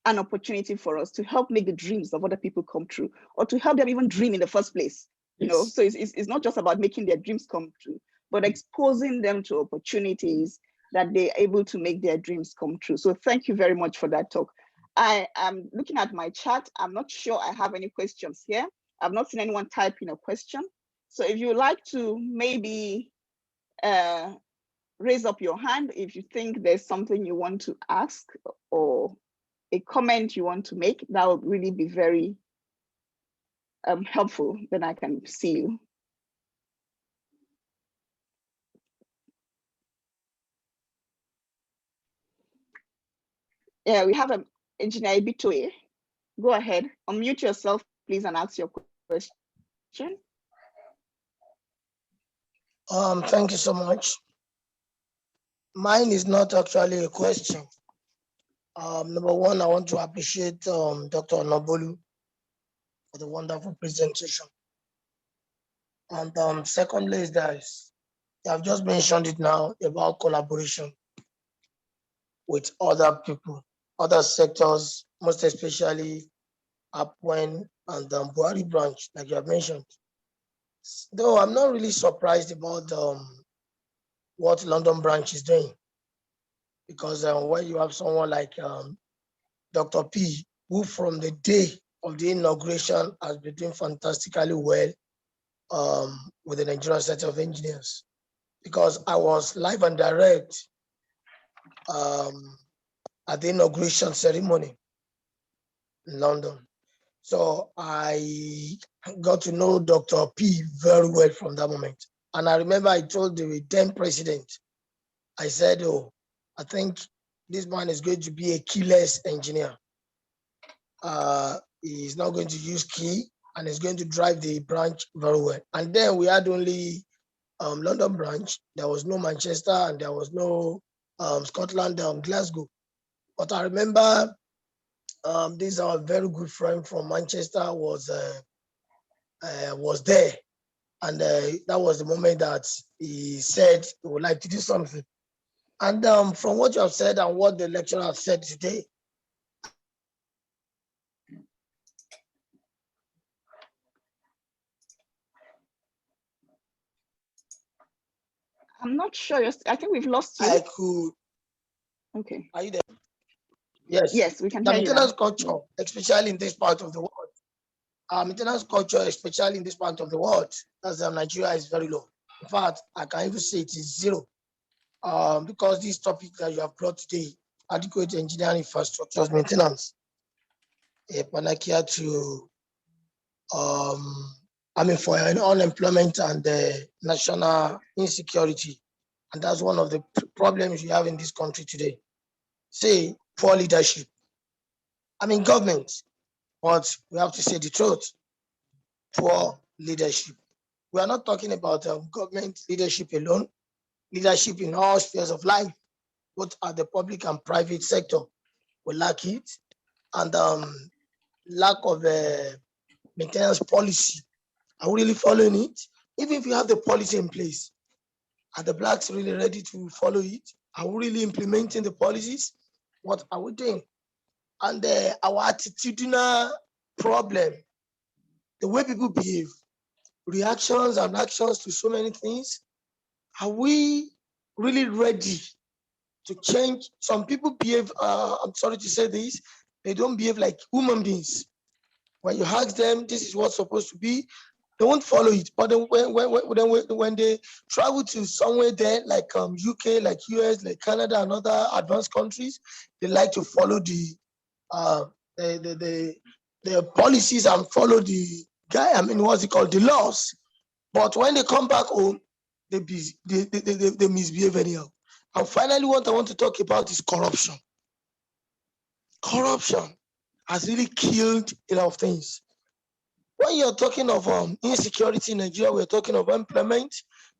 A: an opportunity for us to help make the dreams of other people come true, or to help them even dream in the first place.
D: Yes.
A: So it's not just about making their dreams come true, but exposing them to opportunities that they're able to make their dreams come true. So thank you very much for that talk. I am looking at my chat. I'm not sure I have any questions here. I've not seen anyone type in a question. So if you would like to maybe raise up your hand if you think there's something you want to ask or a comment you want to make, that would really be very helpful. Then I can see you. Yeah, we have Engineer Ibitoye. Go ahead, unmute yourself, please, and ask your question.
E: Thank you so much. Mine is not actually a question. Number one, I want to appreciate Dr. Onabolu for the wonderful presentation. And secondly is that I've just mentioned it now about collaboration with other people, other sectors, most especially Apwen and Buhari branch, like you have mentioned. Though I'm not really surprised about what London branch is doing, because when you have someone like Dr. P, who from the day of the inauguration has been doing fantastically well with the Nigerian Center of Engineers, because I was live and direct at the inauguration ceremony in London. So I got to know Dr. P very well from that moment. And I remember I told the then president, I said, oh, I think this man is going to be a keyless engineer. He's not going to use key and he's going to drive the branch very well. And then we had only London branch. There was no Manchester and there was no Scotland, Glasgow. But I remember this our very good friend from Manchester was there. And that was the moment that he said he would like to do something. And from what you have said and what the lecturer has said today,
A: I'm not sure. I think we've lost you.
E: I could.
A: Okay.
E: Are you there? Yes.
A: Yes, we can
E: The
A: hear you
E: maintenance
A: now.
E: culture, especially in this part of the world. Maintenance culture, especially in this part of the world, as Nigeria is very low. In fact, I can even say it is zero. Because this topic that you have brought today, adequate engineering infrastructure maintenance, a panacea to, for unemployment and national insecurity. And that's one of the problems we have in this country today. Say, poor leadership. Government, but we have to say the truth, poor leadership. We are not talking about government leadership alone, leadership in all spheres of life, both at the public and private sector. We lack it. And lack of maintenance policy. Are we really following it? Even if you have the policy in place, are the blacks really ready to follow it? Are we really implementing the policies? What are we doing? And our attitudinal problem, the way people behave, reactions and actions to so many things, are we really ready to change? Some people behave, I'm sorry to say this, they don't behave like human beings. When you ask them, this is what's supposed to be, they won't follow it. But then when they travel to somewhere there, like UK, like US, like Canada, and other advanced countries, they like to follow the policies and follow the the laws. But when they come back home, they misbehave anyhow. And finally, what I want to talk about is corruption. Corruption. has really killed a lot of things. When you're talking of insecurity in Nigeria, we're talking of employment.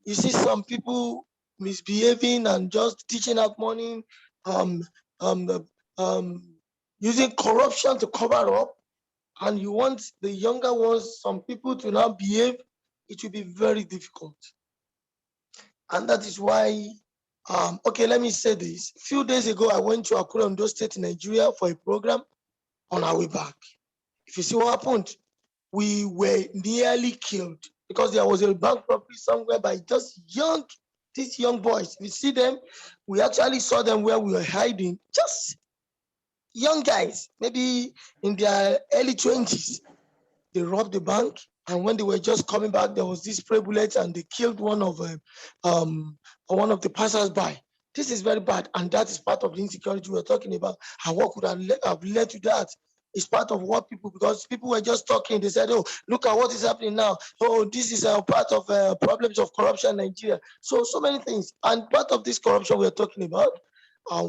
E: You see some people misbehaving and just teaching out money, using corruption to cover up. And you want the younger ones, some people to now behave, it will be very difficult. And that is why, okay, let me say this. A few days ago, I went to Akure, Ondo State, Nigeria for a program. On our way back, if you see what happened, we were nearly killed because there was a bank robbery somewhere by just these young boys. We see them, we actually saw them where we were hiding, just young guys, maybe in their early 20s. They robbed the bank, and when they were just coming back, there was this spray bullet, and they killed one of the passers-by. This is very bad, and that is part of the insecurity we're talking about. And what could have led to that? It's part of what because people were just talking. They said, oh, look at what is happening now. Oh, this is a part of problems of corruption in Nigeria. So many things. And part of this corruption we're talking about,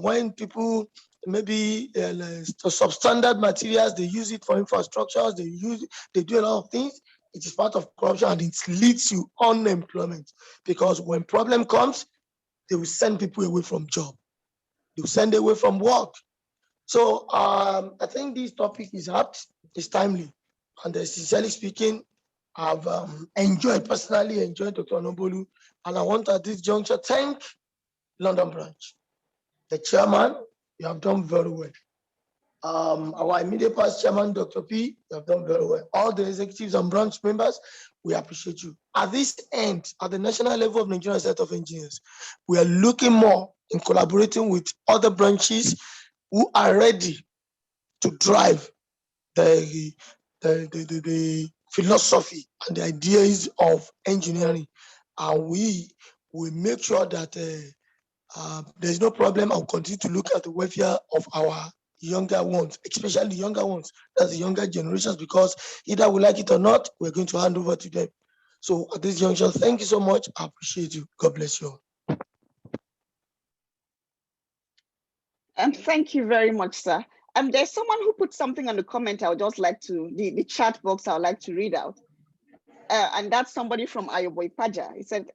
E: when people maybe substandard materials, they use it for infrastructures, they do a lot of things. It is part of corruption, and it leads to unemployment. Because when problem comes, they will send people away from job. They will send away from work. So I think this topic is apt, it's timely. And sincerely speaking, I've personally enjoyed Dr. Onabolu. And I want at this juncture thank London branch. The chairman, you have done very well. Our immediate past chairman, Dr. P, you have done very well. All the executives and branch members, we appreciate you. At this end, at the national level of Nigerian Set of Engineers, we are looking more in collaborating with other branches who are ready to drive the philosophy and the ideas of engineering. And we will make sure that there's no problem. I'll continue to look at the welfare of our younger ones, especially the younger ones, that's the younger generations, because either we like it or not, we're going to hand over to them. So at this juncture, thank you so much. I appreciate you. God bless you all.
A: And thank you very much, sir. There's someone who put something on the comment I would just like to, the chat box I would like to read out. And that's somebody from Ayobo Ipaja. He said,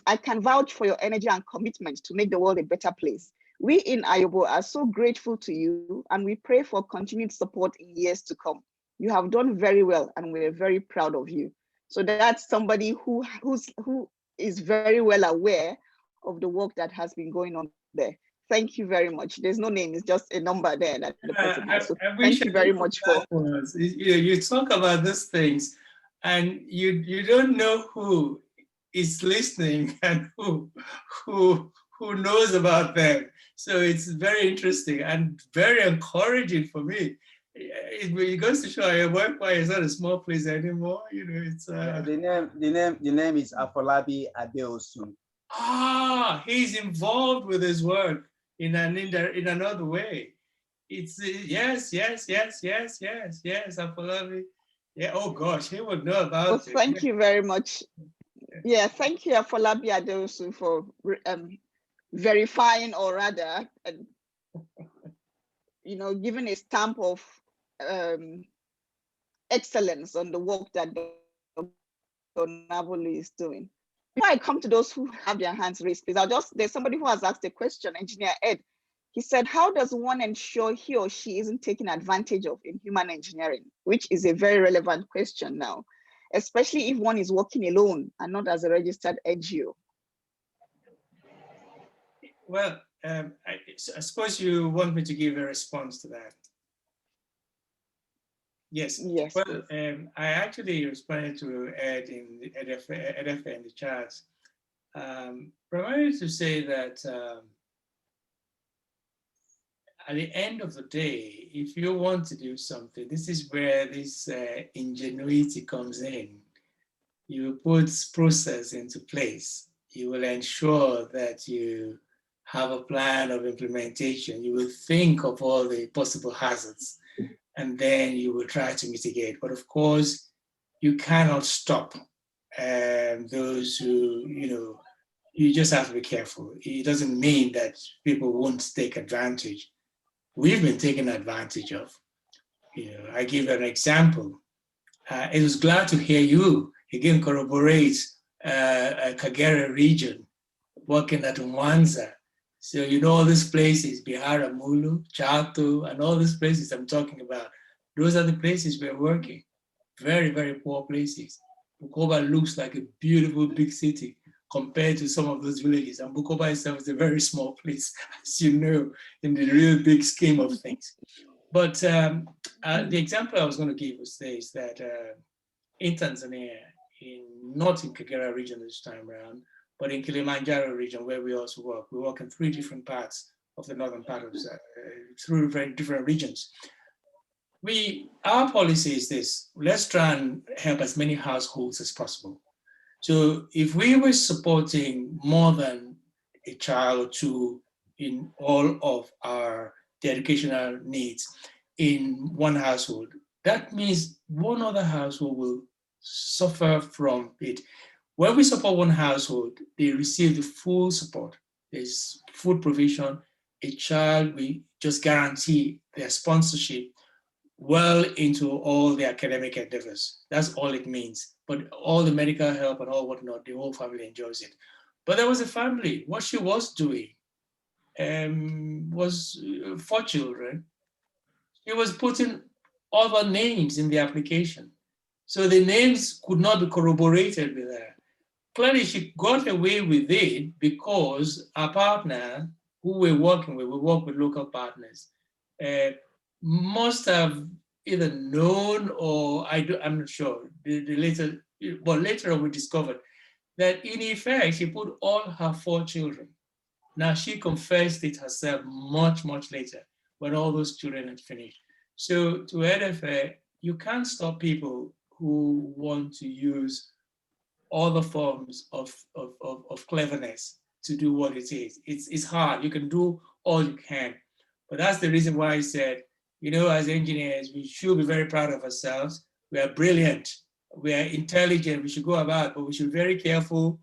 A: I can vouch for your energy and commitment to make the world a better place. We in Ayobo are so grateful to you, and we pray for continued support in years to come. You have done very well, and we're very proud of you. So that's somebody who is very well aware of the work that has been going on there. Thank you very much. There's no name, it's just a number there that the person has. So thank you very much for.
D: You talk about these things, and you don't know who is listening and who knows about them. So it's very interesting and very encouraging for me. It goes to show your work is not a small place anymore. You know, it's
C: the name is Afolabi Adeosun.
D: He's involved with his work in another way. It's yes, Afolabi. Yeah, oh gosh, he would know about it.
A: Thank you very much. Yeah, thank you, Afolabi Adeosun, for verifying, or rather, giving a stamp of excellence on the work that Dr. Onabolu is doing. Before I come to those who have their hands raised, please, there's somebody who has asked a question, Engineer Ed. He said, how does one ensure he or she isn't taken advantage of in human engineering? Which is a very relevant question now, especially if one is working alone and not as a registered NGO.
D: Well, I suppose you want me to give a response to that. Yes.
A: Yes.
D: Well, I actually responded to Ed in the chat. Primarily to say that at the end of the day, if you want to do something, this is where this ingenuity comes in. You put process into place. You will ensure that you have a plan of implementation. You will think of all the possible hazards, and then you will try to mitigate. But of course, you cannot stop those who, you just have to be careful. It doesn't mean that people won't take advantage. We've been taken advantage of. I give an example. It was glad to hear you again corroborate Kagera region, working at Mwanza. So you know all these places, Biharamulo, Chato, and all these places I'm talking about. Those are the places we're working. Very, very poor places. Bukoba looks like a beautiful big city compared to some of those villages. And Bukoba itself is a very small place, as you know, in the real big scheme of things. But the example I was going to give was this, that in Tanzania, not in Kagera region this time around, but in Kilimanjaro region where we also work. We work in 3 different parts of the northern part of through very different regions. Our policy is this: let's try and help as many households as possible. So if we were supporting more than a child or two in all of the educational needs in one household, that means one other household will suffer from it. When we support one household, they receive the full support. There's food provision. A child, we just guarantee their sponsorship well into all the academic endeavors. That's all it means. But all the medical help and all whatnot, the whole family enjoys it. But there was a family, what she was doing was 4 children. She was putting other names in the application. So the names could not be corroborated with her. Clearly, she got away with it because our partner, who we're working with, we work with local partners, must have either known or I'm not sure. But later on we discovered that in effect, she put all her 4 children. Now she confessed it herself much, much later when all those children had finished. So to NFA, you can't stop people who want to use other forms of cleverness to do what it is. It's hard. You can do all you can. But that's the reason why I said, as engineers, we should be very proud of ourselves. We are brilliant. We are intelligent. We should go about, but we should be very careful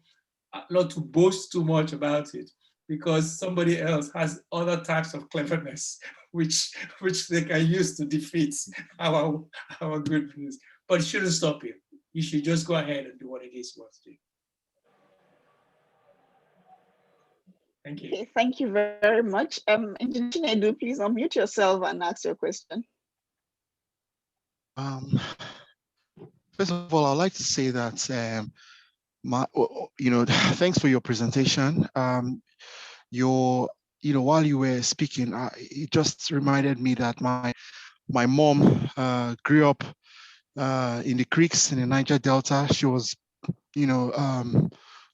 D: not to boast too much about it, because somebody else has other types of cleverness which they can use to defeat our goodness. But it shouldn't stop you. You should just go ahead and do what it is you want to do. Thank you.
A: Okay, thank you very much. Engineer Chinedu, please unmute yourself and ask your question.
F: First of all, I'd like to say that thanks for your presentation. While you were speaking, it just reminded me that my mom grew up in the creeks in the Niger Delta. She was,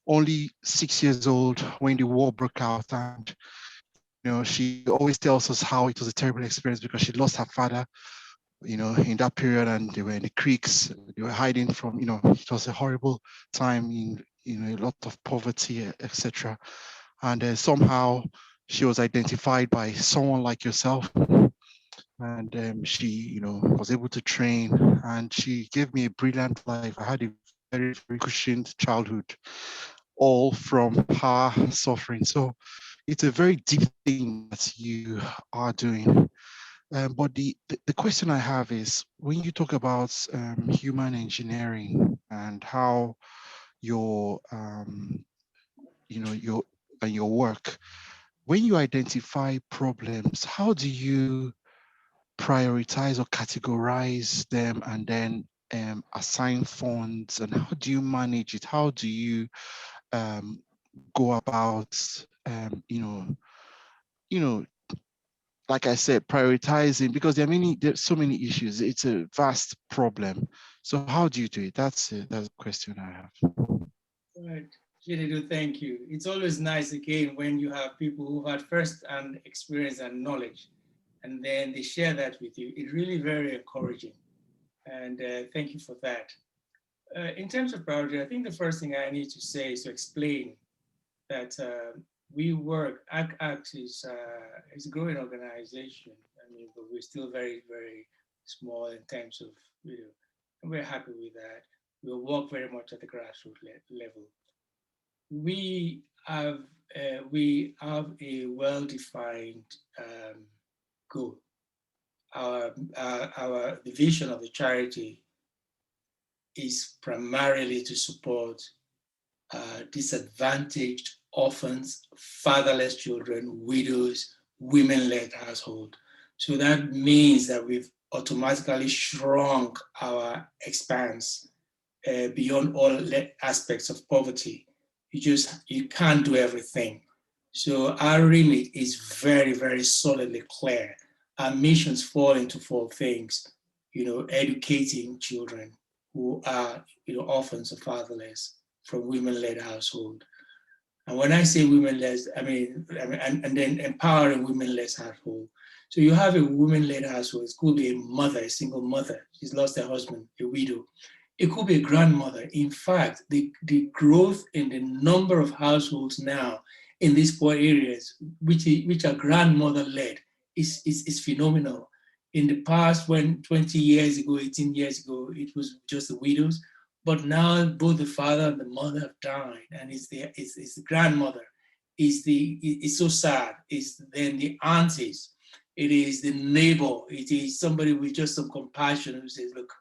F: only 6 years old when the war broke out, and she always tells us how it was a terrible experience because she lost her father, in that period, and they were in the creeks. They were hiding from, it was a horrible time in a lot of poverty, etc. And somehow she was identified by someone like yourself, and she, was able to train, and she gave me a brilliant life. I had a very, very cushioned childhood, all from her suffering. So it's a very deep thing that you are doing. But the question I have is, when you talk about human engineering and how your your work, when you identify problems, how do you prioritize or categorize them and then assign funds, and how do you manage it? How do you go about like I said, prioritizing, because there's so many issues. It's a vast problem. So how do you do it? That's a question I have.
D: Right. Chinedu, thank you. It's always nice again when you have people who had first-hand experience and knowledge, and then they share that with you. It's really very encouraging. And thank you for that. In terms of priority, I think the first thing I need to say is to explain that we work, ACT is a growing organization. But we're still very, very small in terms of, and we're happy with that. We work very much at the grassroots level. We have a well-defined goal. the vision of the charity is primarily to support disadvantaged orphans, fatherless children, widows, women-led household. So that means that we've automatically shrunk our expanse beyond all aspects of poverty. You can't do everything. So our remit is very, very solidly clear. Our missions fall into four things, educating children who are, orphans or fatherless from women-led household. And when I say women-led, I mean and then empowering women-led household. So you have a women-led household. It could be a mother, a single mother. She's lost her husband, a widow. It could be a grandmother. In fact, the growth in the number of households now in these poor areas, which are grandmother-led, is phenomenal. In the past, when 20 years ago, 18 years ago, it was just the widows, but now both the father and the mother have died, and it's the grandmother. It's so sad. It's then the aunties. It is the neighbor. It is somebody with just some compassion who says, look,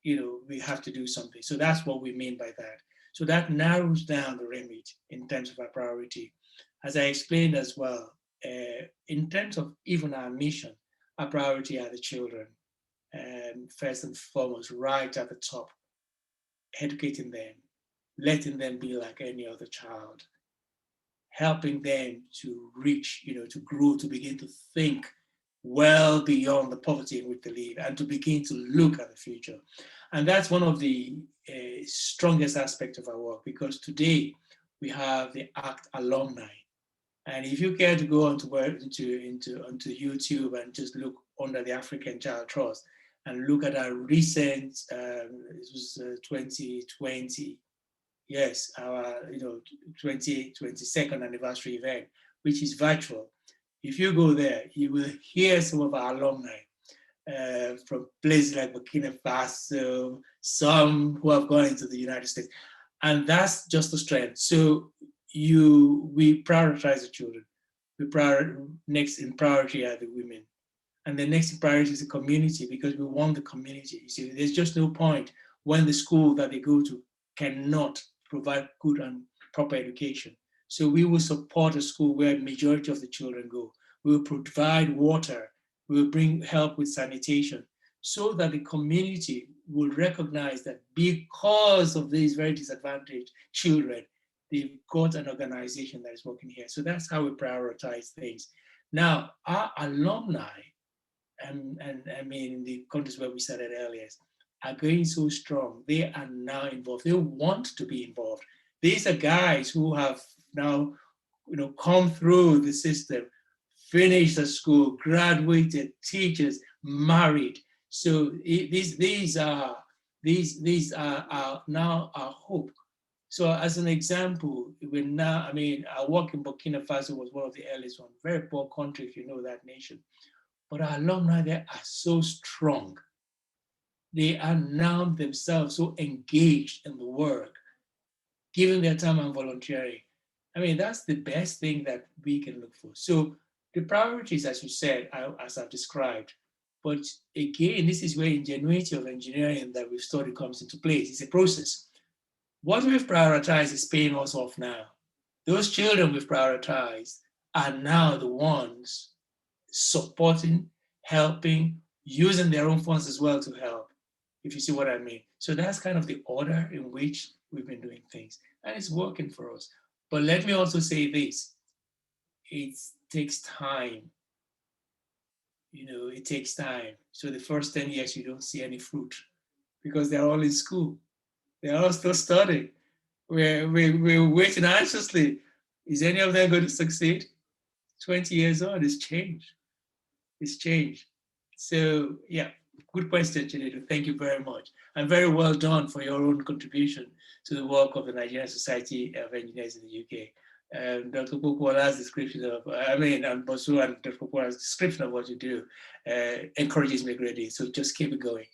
D: we have to do something. So that's what we mean by that. So that narrows down the remit in terms of our priority. As I explained as well, in terms of even our mission, our priority are the children. First and foremost, right at the top, educating them, letting them be like any other child, helping them to reach, to grow, to begin to think well beyond the poverty in which they live and to begin to look at the future. And that's one of the strongest aspects of our work, because today we have the ACT alumni. And if you care to go onto YouTube and just look under the African Child Trust and look at our recent, it was 2020, yes, our 22nd anniversary event, which is virtual. If you go there, you will hear some of our alumni from places like Burkina Faso, some who have gone into the United States. And that's just the strength. So we prioritize the children. Next in priority are the women. And the next in priority is the community, because we want the community. You see, there's just no point when the school that they go to cannot provide good and proper education. So we will support a school where majority of the children go. We will provide water. We will bring help with sanitation, so that the community will recognize that because of these very disadvantaged children, they've got an organization that is working here. So that's how we prioritize things. Now, our alumni, and I mean, in the countries where we started earlier, are going so strong. They are now involved. They want to be involved. These are guys who have now, come through the system, finished the school, graduated, teachers, married. So these are now our hope. So as an example, we're now, our work in Burkina Faso was one of the earliest ones, very poor country, if you know that nation. But our alumni there are so strong. They are now themselves so engaged in the work, giving their time and volunteering. That's the best thing that we can look for. So the priorities, as you said, as I've described, but again, this is where ingenuity of engineering that we've studied comes into place. It's a process. What we've prioritized is paying us off now. Those children we've prioritized are now the ones supporting, helping, using their own funds as well to help, if you see what I mean. So that's kind of the order in which we've been doing things, and it's working for us. But let me also say this, it takes time. It takes time. So the first 10 years, you don't see any fruit because they're all in school. They're all still studying. We're waiting anxiously. Is any of them going to succeed? 20 years on, it's changed. It's changed. So yeah, good question, Chinedu. Thank you very much. And very well done for your own contribution to the work of the Nigerian Society of Engineers in the UK. Dr. Pokwala's description of, and Bosu and Dr. Pokwala's description of what you do encourages me greatly. So just keep it going.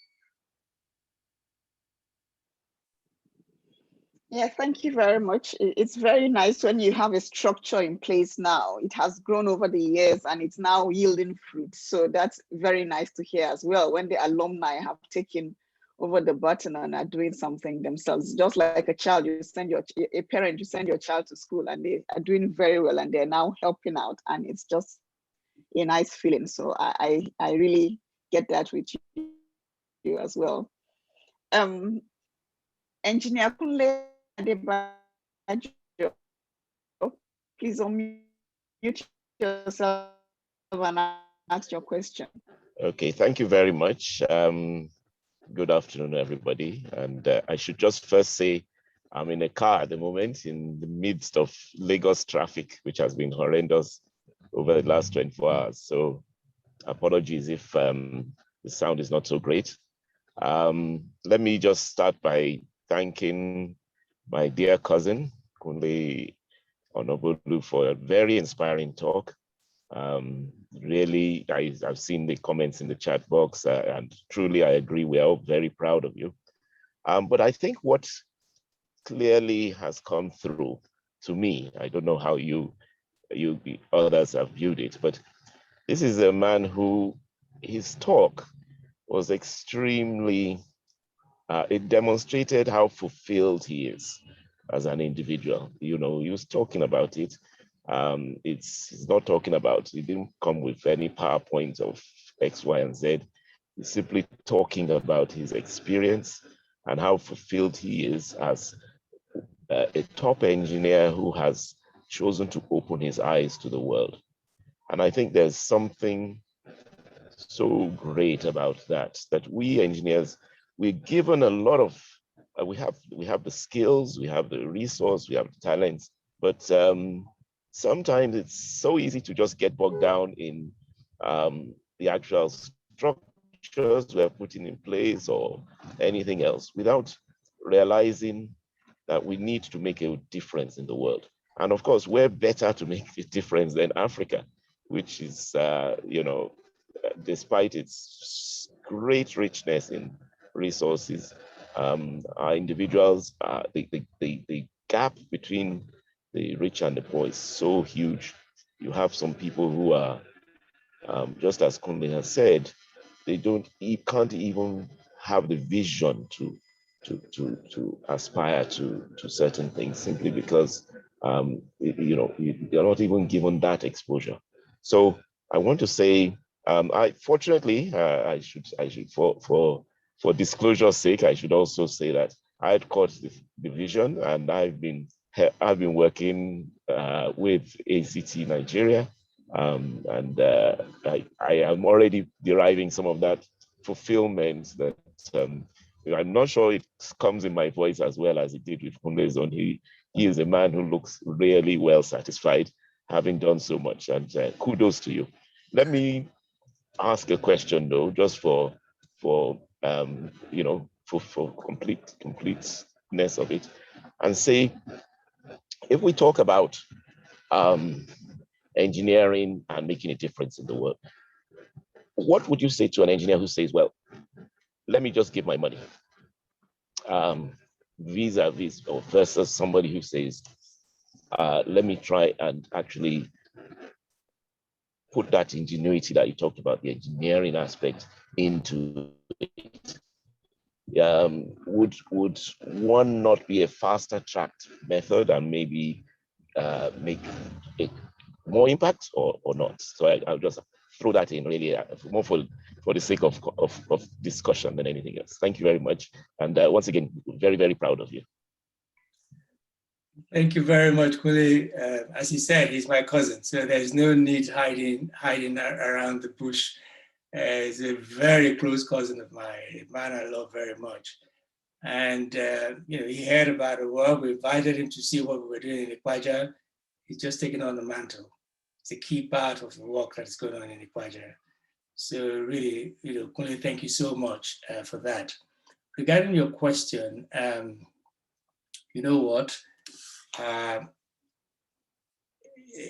A: Yeah, thank you very much. It's very nice when you have a structure in place now. It has grown over the years and it's now yielding fruit. So that's very nice to hear as well when the alumni have taken over the baton and are doing something themselves. Just like a child, you send a parent, you send your child to school and they are doing very well and they're now helping out. And it's just a nice feeling. So I really get that with you as well. Engineer Kunle Onabolu, please unmute yourself and ask your question.
G: Okay, thank you very much. Good afternoon, everybody. And I should just first say I'm in a car at the moment in the midst of Lagos traffic, which has been horrendous over the last 24 hours. So apologies if the sound is not so great. Let me just start by thanking my dear cousin, Kunle Onabolu, for a very inspiring talk. Really, I've seen the comments in the chat box and truly I agree, we're all very proud of you. But I think what clearly has come through to me, I don't know how you others have viewed it, but this is a man who, his talk was extremely, it demonstrated how fulfilled he is as an individual. You know, he was talking about it. He's not talking about, he didn't come with any PowerPoint of X, Y, and Z. He's simply talking about his experience and how fulfilled he is as a top engineer who has chosen to open his eyes to the world. And I think there's something so great about that, that we engineers, we're given a lot of, we have the skills, we have the resource, we have the talents, but sometimes it's so easy to just get bogged down in the actual structures we're putting in place or anything else without realizing that we need to make a difference in the world. And of course, we're better to make a difference than Africa, which is, you know, despite its great richness in resources, our individuals, the gap between the rich and the poor is so huge. You have some people who are, just as Kunle has said, they can't even have the vision to aspire to certain things simply because you know, you're not even given that exposure. So I want to say, I fortunately I should for disclosure's sake, I should also say that I had caught the vision, and I've been working with ACT Nigeria, and I am already deriving some of that fulfillment that I'm not sure it comes in my voice as well as it did with Kunle's own. He is a man who looks really well satisfied, having done so much, and kudos to you. Let me ask a question though, just for you know, for completeness of it, and say, if we talk about engineering and making a difference in the world, what would you say to an engineer who says, well, let me just give my money, vis-a-vis or versus somebody who says, let me try and actually put that ingenuity that you talked about, the engineering aspect, into it? Would one not be a faster tracked method and maybe make it more impact or not? So I'll just throw that in really more for the sake of discussion than anything else. Thank you very much. And once again, very, very proud of you.
D: Thank you very much, Kunle. As he said, he's my cousin, so there's no need hiding around the bush. He's a very close cousin of mine, a man I love very much. And you know, he heard about the work. We invited him to see what we were doing in Ikwaja. He's just taken on the mantle. It's a key part of the work that's going on in Ikwaja. So really, you know, Kunle, thank you so much for that. Regarding your question, you know what?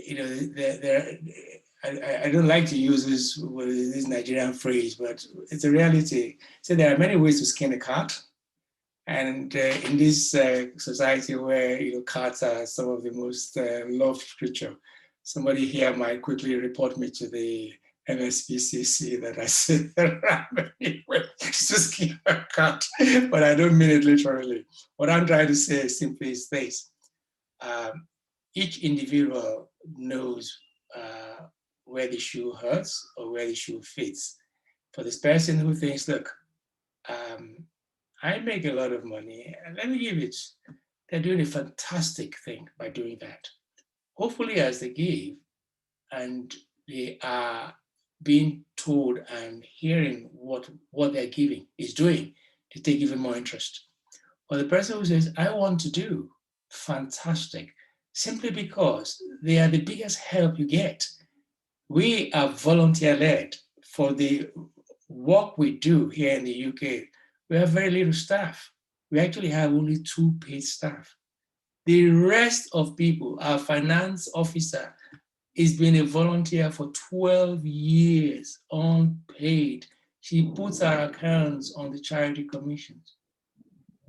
D: You know, I don't like to use this Nigerian phrase, but it's a reality. So there are many ways to skin a cat. And in this society where cats are some of the most loved creature, somebody here might quickly report me to the MSPCC that I said just keep a cat, but I don't mean it literally. What I'm trying to say simply is this: each individual knows where the shoe hurts or where the shoe fits. For this person who thinks, look, I make a lot of money, and let me give it. They're doing a fantastic thing by doing that. Hopefully, as they give, and they are being told and hearing what they're giving is doing, they take even more interest. Or the person who says, I want to do, fantastic, simply because they are the biggest help you get. We are volunteer-led. For the work we do here in the UK, we have very little staff. We actually have only 2 paid staff. The rest of people, our finance officer is being a volunteer for 12 years, unpaid. She puts our accounts on the charity commissions.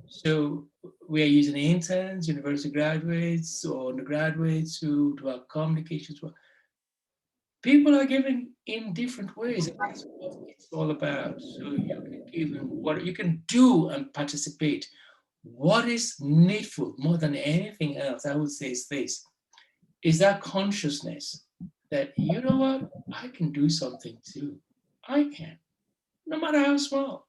D: So we are using interns, university graduates, or undergraduates who do our communications work. People are giving in different ways, and that's what it's all about. So you can give them what you can do and participate. What is needful more than anything else, I would say, is this: is that consciousness that, you know what, I can do something too. I can, no matter how small.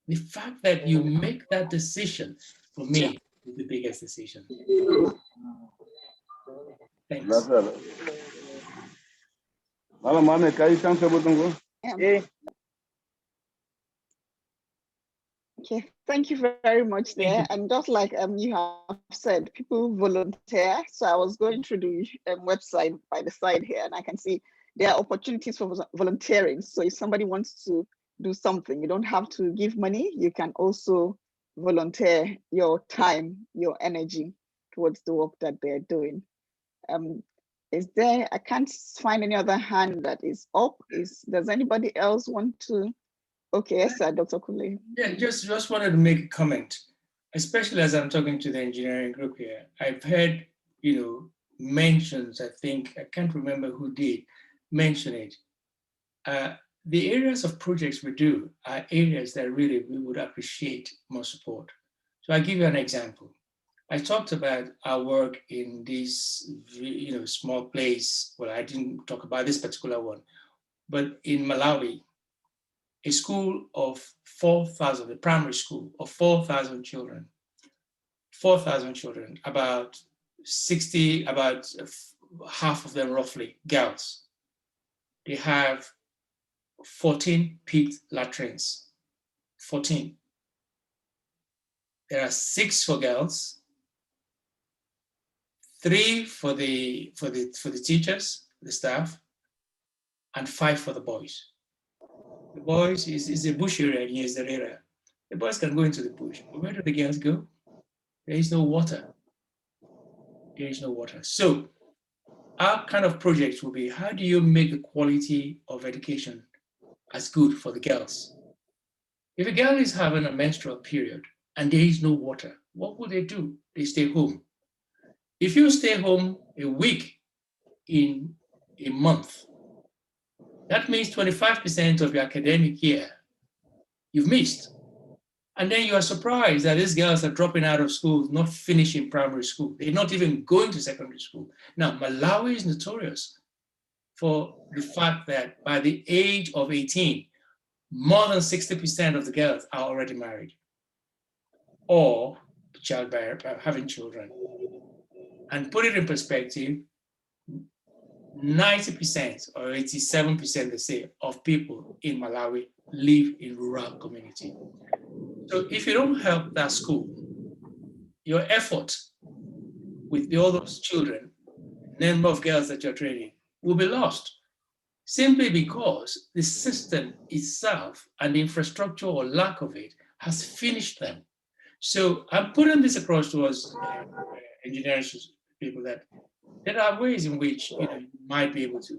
D: The fact that you make that decision, for me, is the biggest decision. Thanks.
A: Yeah. Okay, thank you very much there. And just like you have said, people volunteer. So I was going through the website by the side here, and I can see there are opportunities for volunteering. So if somebody wants to do something, you don't have to give money. You can also volunteer your time, your energy towards the work that they're doing. Is there, I can't find any other hand that is up. Does anybody else want to? Okay, yes, sir, Dr. Kunle.
D: Yeah, just wanted to make a comment, especially as I'm talking to the engineering group here. I've heard, mentions, I think, I can't remember who did mention it. The areas of projects we do are areas that really we would appreciate more support. So I'll give you an example. I talked about our work in this, small place. Well, I didn't talk about this particular one, but in Malawi, a school of 4,000, a primary school of 4,000 children, about half of them roughly, girls. They have 14 pit latrines, 14. There are 6 for girls, 3 for the teachers, the staff, and 5 for the boys. The boys is a bush area, and here's the area. The boys can go into the bush, but where do the girls go? There is no water. There is no water. So our kind of project will be, how do you make the quality of education as good for the girls? If a girl is having a menstrual period and there is no water, what will they do? They stay home. If you stay home a week in a month, that means 25% of your academic year you've missed. And then you are surprised that these girls are dropping out of school, not finishing primary school. They're not even going to secondary school. Now, Malawi is notorious for the fact that by the age of 18, more than 60% of the girls are already married or having children. And put it in perspective, 90% or 87%, they say, of people in Malawi live in rural community. So if you don't help that school, your effort with all those children, number of girls that you're training, will be lost, simply because the system itself and the infrastructure or lack of it has finished them. So I'm putting this across to us engineering people that there are ways in which you might be able to,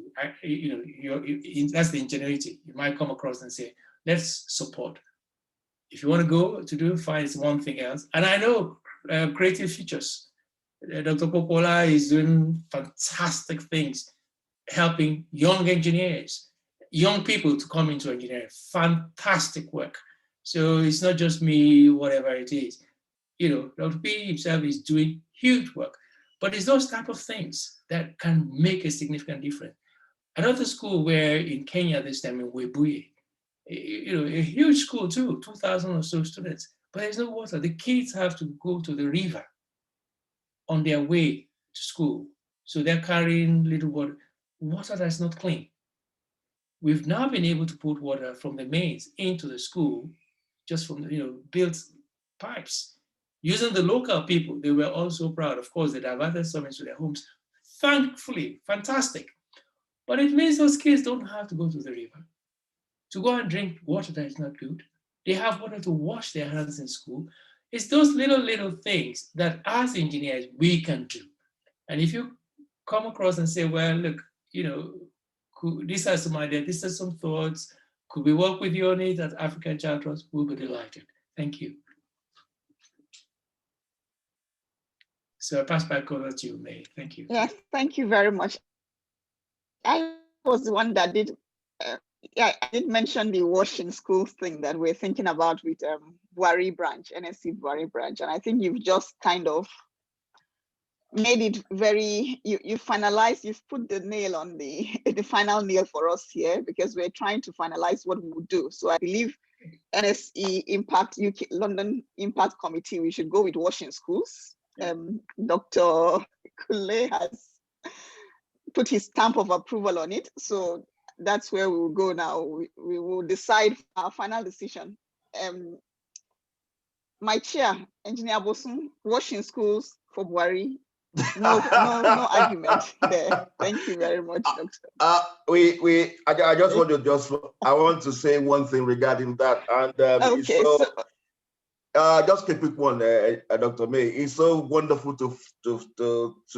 D: that's the ingenuity. You might come across and say, let's support. If you want to go to do, fine, it's one thing else. And I know creative futures. Dr. Popola is doing fantastic things, helping young engineers, young people to come into engineering. Fantastic work. So it's not just me, whatever it is. You know, Dr. P himself is doing huge work. But it's those type of things that can make a significant difference. Another school where in Kenya this time in Webuye, you know, a huge school too, 2,000 or so students, but there's no water. The kids have to go to the river on their way to school. So they're carrying little water that's not clean. We've now been able to put water from the mains into the school, just from the, built pipes. Using the local people, they were also proud. Of course, they diverted some into their homes. Thankfully, fantastic. But it means those kids don't have to go to the river to go and drink water that is not good. They have water to wash their hands in school. It's those little things that as engineers, we can do. And if you come across and say, well, look, these are some ideas, these are some thoughts, could we work with you on it at African Child Trust? We'll be delighted. Thank you. So I pass back over to you, May. Thank you.
A: Yes, thank you very much. I was the one that did, I did mention the washing schools thing that we're thinking about with Buhari branch, NSE Buhari branch. And I think you've just kind of made it very, you finalized, you've put the nail on the final nail for us here, because we're trying to finalize what we would do. So I believe NSE Impact, UK London Impact Committee, we should go with washing schools. Dr. Kunle has put his stamp of approval on it. So that's where we will go now. We will decide our final decision. My chair, Engineer Bosun, washing schools for Buhari. No argument there. Thank you very much, Doctor.
B: I just want to I want to say one thing regarding that. And
A: okay,
B: just a quick one, Dr. May. It's so wonderful to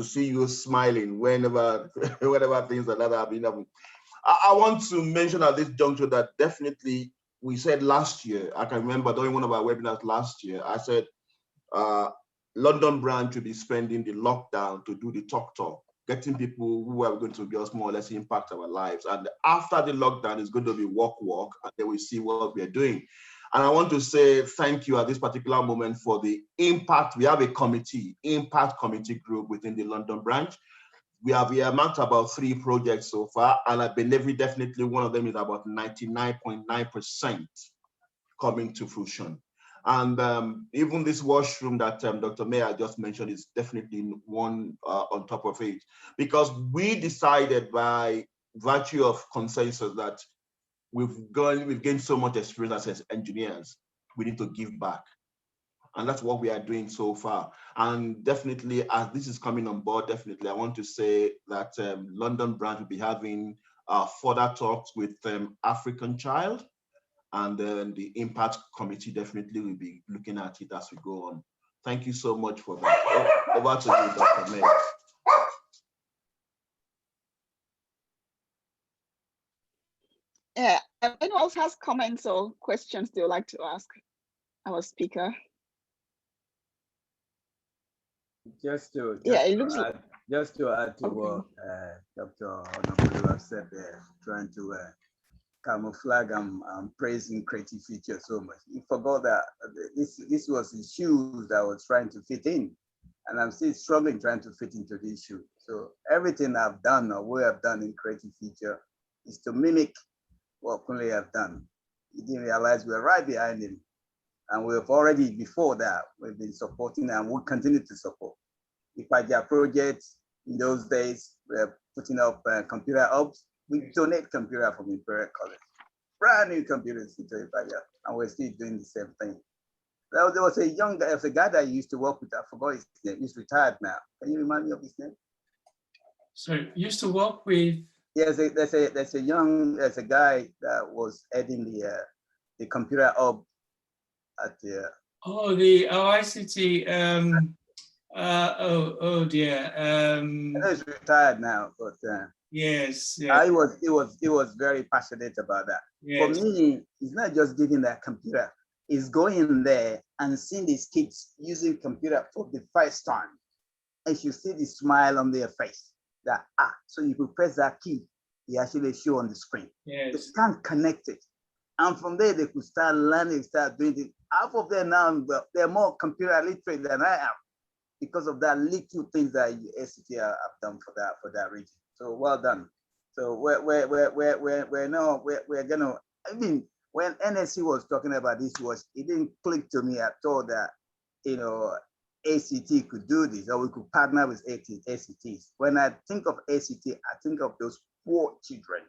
B: see you smiling whenever things like that have been happening. I want to mention at this juncture that definitely we said last year, I can remember during one of our webinars last year, I said London branch will be spending the lockdown to do the talk, getting people who are going to just more or less impact our lives. And after the lockdown, it's going to be walk, and then we see what we're doing. And I want to say thank you at this particular moment for the impact. We have a committee, impact committee group within the London branch. We have earmarked about 3 projects so far, and I believe definitely one of them is about 99.9% coming to fruition. And even this washroom that Dr. Mayer just mentioned is definitely one on top of it, because we decided by virtue of consensus that we've gained so much experience as engineers, we need to give back. And that's what we are doing so far. And definitely, as this is coming on board, definitely, I want to say that London branch will be having further talks with African Child, and then the impact committee definitely will be looking at it as we go on. Thank you so much for that. Over to you, Dr. May.
A: Yeah, anyone else has comments or questions they would like to ask our speaker?
C: Just to add to what Dr. Onabolu has said there, trying to camouflage and praising creative future so much. He forgot that this was his shoes that I was trying to fit in, and I'm still struggling trying to fit into these shoes. So everything I've done or we have done in creative future is to mimic what Kunle have done. He didn't realize we're right behind him. And we've already, before that, we've been supporting and we'll continue to support. The Ipaja project, in those days, we're putting up computer hubs. We donate computer from Imperial College. Brand new computers into Ipaja, and we're still doing the same thing. There was a young guy, a guy that I used to work with, I forgot his name, he's retired now. Can you remind me of his name?
D: Sorry, used to work with?
C: Yes, there's a guy that was heading the computer hub at the
D: ICT. Oh dear.
C: I know he's retired now, but
D: yes.
C: He was very passionate about that. Yes. For me, it's not just giving that computer. is going there and seeing these kids using computer for the first time. And you see the smile on their face that, so you could press that key, it actually show on the screen.
D: Yes.
C: They can't connect it. And from there, they could start learning, start doing it. Half of them now, they're more computer literate than I am because of that little things that SCT have done for that region. So well done. So we're gonna, I mean, when NSC was talking about this, it didn't click to me at all that, you know, ACT could do this, or we could partner with ACTs. When I think of ACT, I think of those poor children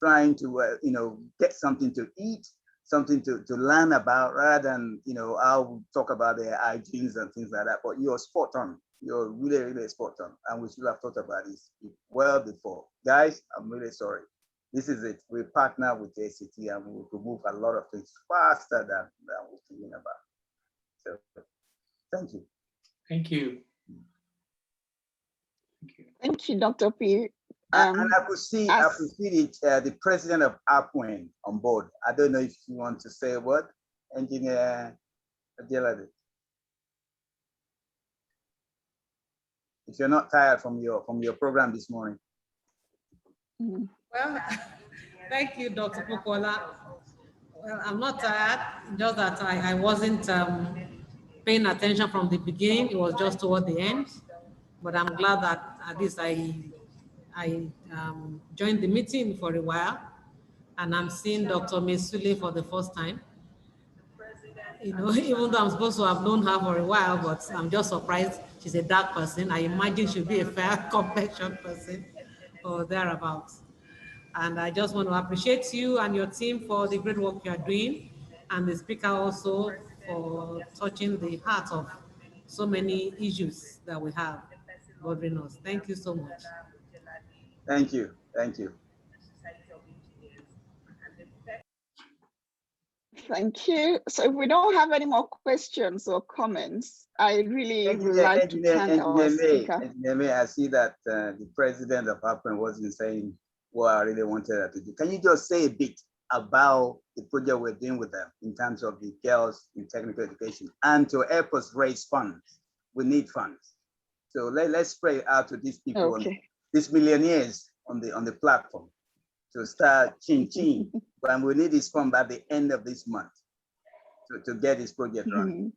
C: trying to, you know, get something to eat, something to learn about, rather than, you know, I'll talk about their hygienes and things like that. But you're spot on. You're really, really spot on. And we should have thought about this well before. Guys, I'm really sorry. This is it. We partner with ACT and we could move a lot of things faster than we're thinking about. So thank you.
D: Thank you.
A: Thank you, Dr. P.
C: And I could see the president of APWIN on board. I don't know if you want to say a word, Engineer Adelade. If you're not tired from your program this morning.
H: Well, thank you, Dr. Pokola. Well, I'm not tired, just that I wasn't paying attention from the beginning. It was just toward the end. But I'm glad that at least I joined the meeting for a while, and I'm seeing Dr. Mesule for the first time. You know, even though I'm supposed to have known her for a while, but I'm just surprised she's a dark person. I imagine she'll be a fair complexion person or thereabouts. And I just want to appreciate you and your team for the great work you are doing, and the speaker also for touching the heart of so many issues that we have bothering us. Thank you so much.
C: Thank you. Thank you.
A: Thank you. So if we don't have any more questions or comments, I really would like to thank our speaker.
C: I see that the president of APWIN wasn't saying what I really wanted her to do. Can you just say a bit about the project we're doing with them in terms of the girls in technical education and to help us raise funds? We need funds. So let's spread it out to these people, these millionaires on the platform to start chin. But we need this fund by the end of this month to get this project running.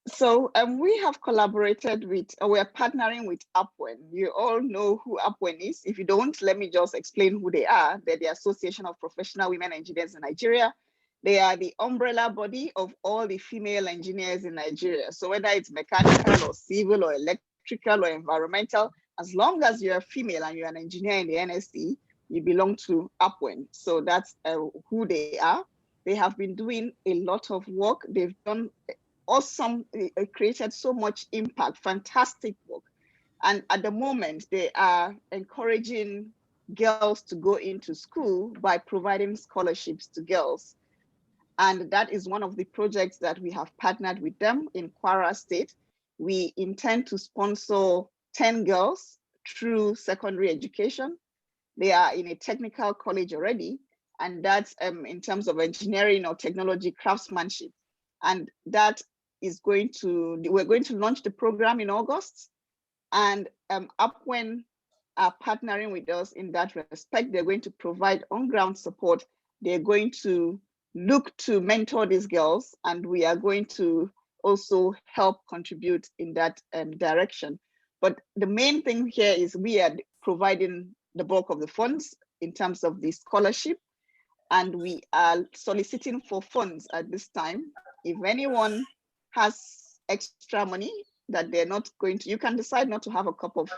A: So we have collaborated with, or we're partnering with APWIN. You all know who APWIN is. If you don't, let me just explain who they are. They're the Association of Professional Women Engineers in Nigeria. They are the umbrella body of all the female engineers in Nigeria. So whether it's mechanical or civil or electrical or environmental, as long as you're a female and you're an engineer in the NSE, you belong to APWIN. So that's who they are. They have been doing a lot of work. They've done awesome, created so much impact, fantastic work. And at the moment, they are encouraging girls to go into school by providing scholarships to girls. And that is one of the projects that we have partnered with them in Kwara State. We intend to sponsor 10 girls through secondary education. They are in a technical college already, and that's in terms of engineering or technology craftsmanship. And that is we're going to launch the program in August, and APWIN are partnering with us in that respect. They're going to provide on-ground support. They're going to look to mentor these girls, and we are going to also help contribute in that direction. But the main thing here is we are providing the bulk of the funds in terms of the scholarship, and we are soliciting for funds at this time. If anyone has extra money that they're not going to, you can decide not to have a cup of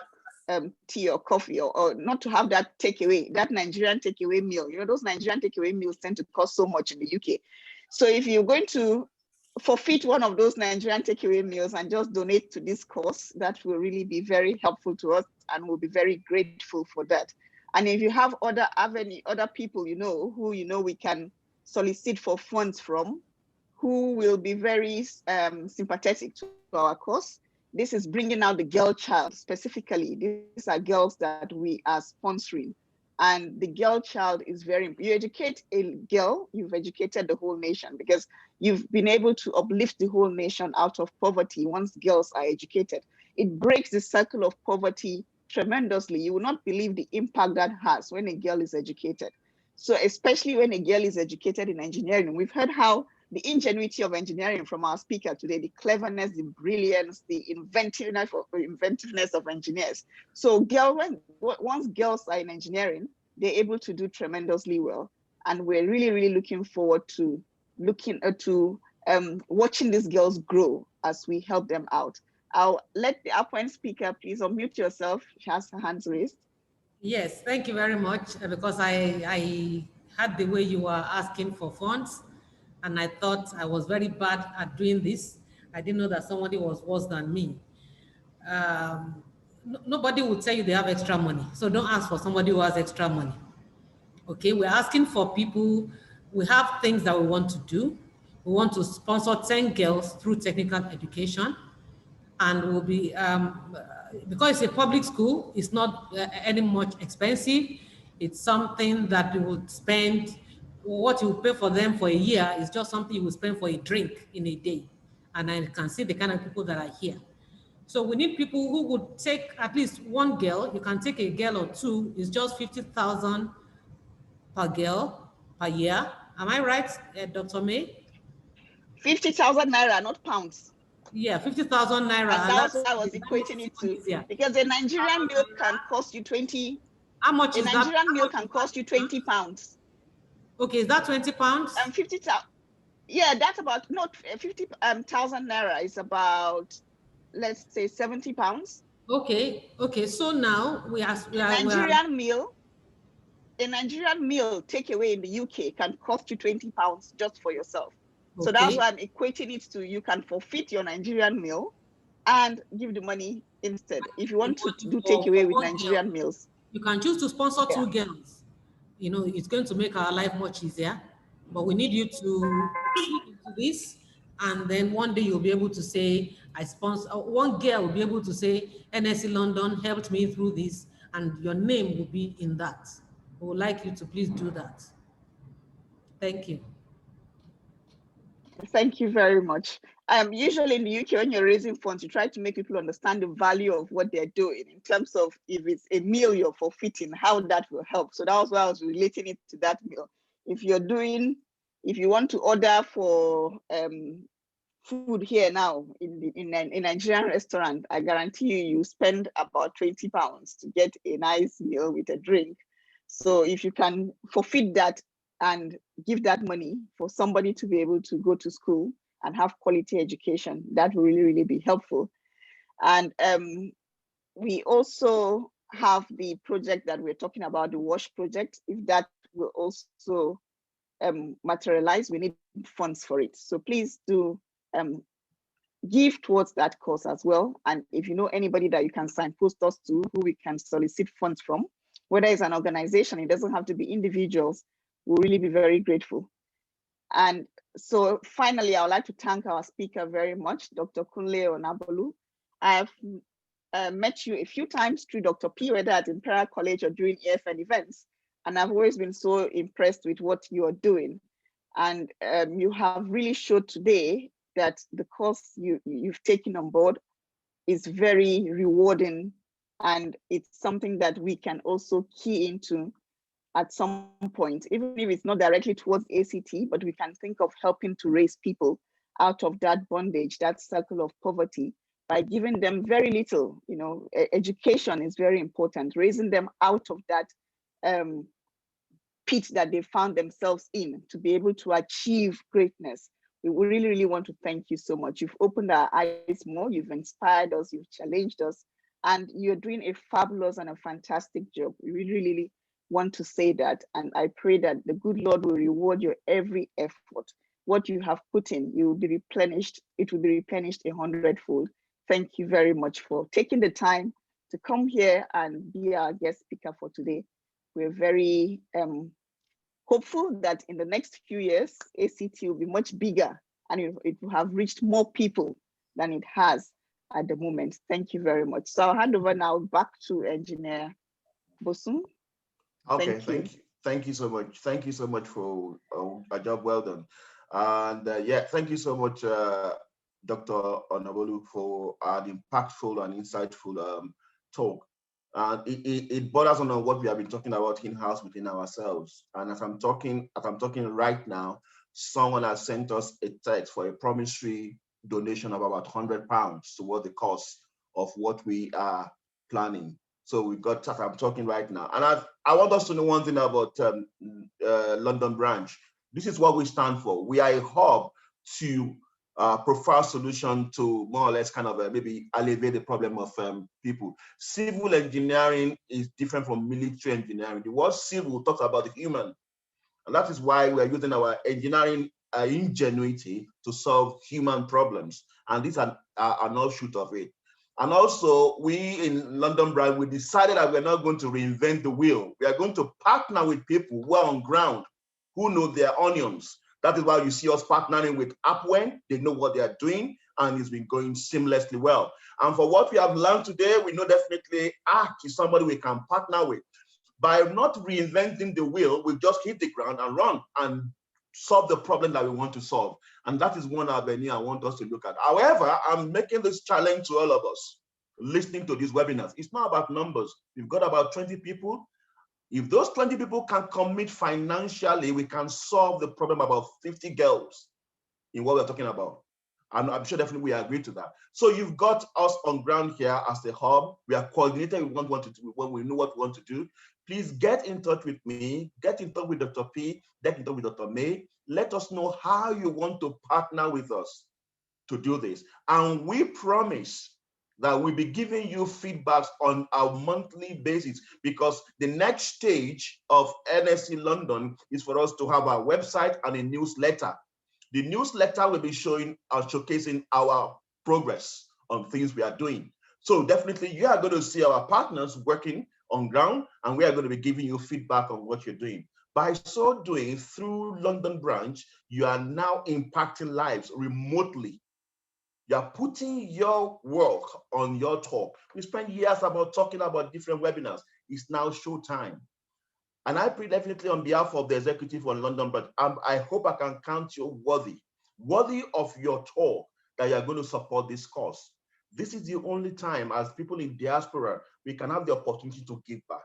A: tea or coffee, or not to have that takeaway, that Nigerian takeaway meal. You know, those Nigerian takeaway meals tend to cost so much in the UK. So if you're going to forfeit one of those Nigerian takeaway meals and just donate to this cause, that will really be very helpful to us, and we'll be very grateful for that. And if you have other people who we can solicit for funds from, who will be very sympathetic to our cause, this is bringing out the girl child specifically. These are girls that we are sponsoring, And the girl child is very, you educate a girl, you've educated the whole nation, because you've been able to uplift the whole nation out of poverty once girls are educated. It breaks the cycle of poverty tremendously. You will not believe the impact that has when a girl is educated. So especially when a girl is educated in engineering, we've heard how the ingenuity of engineering from our speaker today, the cleverness, the brilliance, the inventiveness of engineers. So once girls are in engineering, they're able to do tremendously well. And we're really, really looking forward to watching these girls grow as we help them out. I'll let the appointed speaker please unmute yourself. She has her hands raised.
H: Yes, thank you very much, because I had the way you were asking for funds, and I thought I was very bad at doing this. I didn't know that somebody was worse than me. Nobody will tell you they have extra money, so don't ask for somebody who has extra money. Okay, we're asking for people. We have things that we want to do. We want to sponsor 10 girls through technical education, and we'll be, because it's a public school, it's not any much expensive. It's something that you would spend, what you pay for them for a year is just something you will spend for a drink in a day. And I can see the kind of people that are here. So we need people who would take at least one girl. You can take a girl or two. It's just 50,000 per girl per year. Am I right, Dr. May?
A: 50,000 naira, not pounds.
H: Yeah, 50,000 naira.
A: And that's what I was equating it to. Because a Nigerian meal can cost you 20.
H: How much is that?
A: A Nigerian meal can cost you 20 pounds.
H: Okay, is that 20 pounds?
A: 50,000. Yeah, that's about, not 50,000 naira is about, let's say 70 pounds.
H: Okay. So now
A: a Nigerian meal takeaway in the UK can cost you 20 pounds just for yourself.
H: Okay.
A: So that's why I'm equating it to, you can forfeit your Nigerian meal and give the money instead. If you want to do takeaway with Nigerian meals.
H: You can choose to sponsor 2 girls. You know, it's going to make our life much easier. But we need you to look into this, and then one day you'll be able to say, I sponsor, one girl will be able to say, NSE London helped me through this, and your name will be in that. We would like you to please do that. Thank you.
A: Thank you very much. Usually in the UK, when you're raising funds, you try to make people understand the value of what they're doing in terms of if it's a meal you're forfeiting, how that will help. So that was why I was relating it to that meal. If you want to order for food here now in a Nigerian restaurant, I guarantee you spend about 20 pounds to get a nice meal with a drink. So if you can forfeit that and give that money for somebody to be able to go to school and have quality education, that will really, really be helpful. And we also have the project that we're talking about, the WASH project. If that will also materialize, we need funds for it. So please do give towards that cause as well. And if you know anybody that you can signpost us to, who we can solicit funds from, whether it's an organization, it doesn't have to be individuals, we'll really be very grateful. And so finally, I would like to thank our speaker very much, Dr. Kunle Onabolu. I've met you a few times through Dr. P, whether at Imperial College or during EFN events, and I've always been so impressed with what you are doing. And you have really showed today that the course you've taken on board is very rewarding, and it's something that we can also key into at some point, even if it's not directly towards ACT, but we can think of helping to raise people out of that bondage, that circle of poverty, by giving them very little. You know, education is very important, raising them out of that pit that they found themselves in to be able to achieve greatness. We really, really want to thank you so much. You've opened our eyes more, you've inspired us, you've challenged us, and you're doing a fabulous and a fantastic job. We really, really want to say that, and I pray that the good Lord will reward your every effort. What you have put in, you will be replenished. It will be replenished 100-fold. Thank you very much for taking the time to come here and be our guest speaker for today. We're very hopeful that in the next few years, ACT will be much bigger and it will have reached more people than it has at the moment. Thank you very much. So I'll hand over now back to Engineer Bosun.
B: Okay,
A: Thank you.
B: thank you so much. Thank you so much for a job well done. And yeah, thank you so much, Dr. Onabolu, for an impactful and insightful talk. And it borders on what we have been talking about in-house within ourselves. And as I'm talking right now, someone has sent us a text for a promissory donation of about £100 toward the cost of what we are planning. So we've got that. I'm talking right now. And I want us to know one thing about London branch. This is what we stand for. We are a hub to provide solution to more or less kind of maybe alleviate the problem of people. Civil engineering is different from military engineering. The word civil talks about the human. And that is why we are using our engineering ingenuity to solve human problems. And these are an offshoot of it. And also, we in London branch, we decided that we're not going to reinvent the wheel. We are going to partner with people who are on ground, who know their onions. That is why you see us partnering with Upwen. They know what they are doing, and it's been going seamlessly well. And for what we have learned today, we know definitely ARC is somebody we can partner with. By not reinventing the wheel, we just hit the ground and run and solve the problem that we want to solve. And that is one avenue I want us to look at. However, I'm making this challenge to all of us listening to these webinars. It's not about numbers. We've got about 20 people. If those 20 people can commit financially, we can solve the problem about 50 girls in what we're talking about. And I'm sure definitely we agree to that. So you've got us on ground here as the hub. We are coordinated with what we want to do, when we know what we want to do. Please get in touch with me, get in touch with Dr. P, get in touch with Dr. May. Let us know how you want to partner with us to do this. And we promise that we'll be giving you feedbacks on a monthly basis, because the next stage of NSE London is for us to have a website and a newsletter. The newsletter will be showing and showcasing our progress on things we are doing. So definitely you are going to see our partners working on ground, and we are going to be giving you feedback on what you're doing. By so doing, through London branch, you are now impacting lives remotely. You are putting your work on your talk. We spent years talking about different webinars. It's now showtime. And I pray definitely on behalf of the executive on London, but I hope I can count you worthy of your talk, that you are going to support this cause. This is the only time as people in diaspora, we can have the opportunity to give back.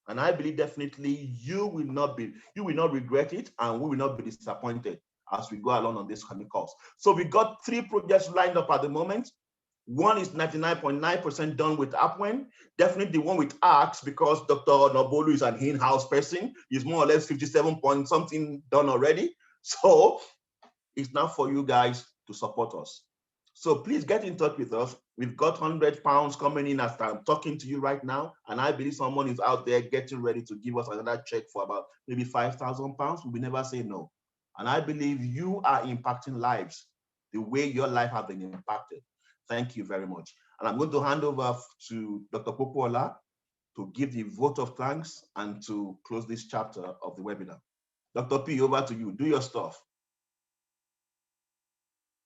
B: And I believe definitely you will not regret it, and we will not be disappointed as we go along on this coming course. So we got 3 projects lined up at the moment. One is 99.9% done with Upwen. Definitely the one with ARCS, because Dr. Onabolu is an in-house person, is more or less 57 point something done already. So it's now for you guys to support us. So please get in touch with us. We've got £100 coming in as I'm talking to you right now. And I believe someone is out there getting ready to give us another check for about maybe £5,000. We will never say no. And I believe you are impacting lives the way your life has been impacted. Thank you very much. And I'm going to hand over to Dr. Popola to give the vote of thanks and to close this chapter of the webinar. Dr. P, over to you. Do your stuff.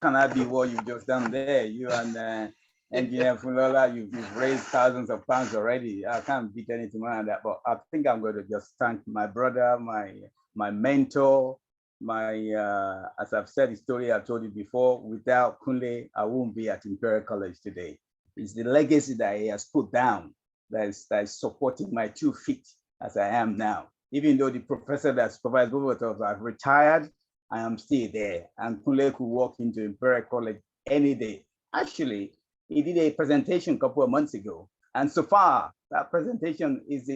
C: Can I be what you've just done there? You and Engineer Fulola, you've raised thousands of pounds already. I can't beat anything more than that, but I think I'm going to just thank my brother, my mentor, as I've said the story I told you before, without Kunle, I wouldn't be at Imperial College today. It's the legacy that he has put down that is supporting my 2 feet as I am now. Even though the professor that supervised both of us have retired, I am still there. And Kunle could walk into Imperial College any day. Actually, he did a presentation a couple of months ago. And so far, that presentation is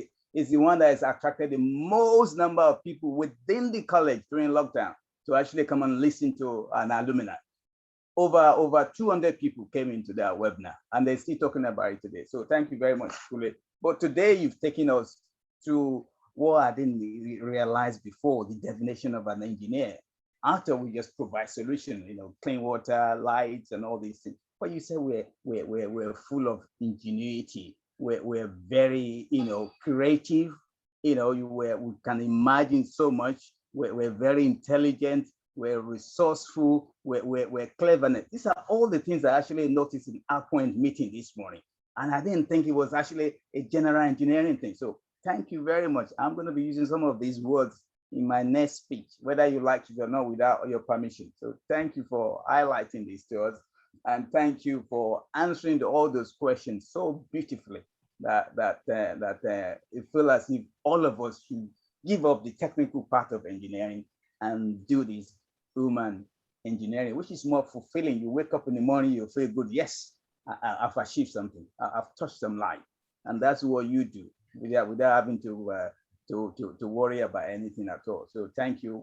C: the one that has attracted the most number of people within the college during lockdown to actually come and listen to an alumni. Over 200 people came into that webinar, and they're still talking about it today. So thank you very much, Kunle. But today you've taken us to what I didn't realize before, the definition of an engineer. After we just provide solutions, clean water, lights, and all these things. But you say we're full of ingenuity. We're very, creative. We can imagine so much. We're very intelligent. We're resourceful. We're clever. These are all the things I actually noticed in our point meeting this morning. And I didn't think it was actually a general engineering thing. So thank you very much. I'm going to be using some of these words in my next speech, whether you like it or not, without your permission. So thank you for highlighting this to us. And thank you for answering all those questions so beautifully that it feels as if all of us should give up the technical part of engineering and do this human engineering, which is more fulfilling. You wake up in the morning, you feel good. Yes, I've achieved something. I've touched some life, and that's what you do without having to worry about anything at all. So thank you.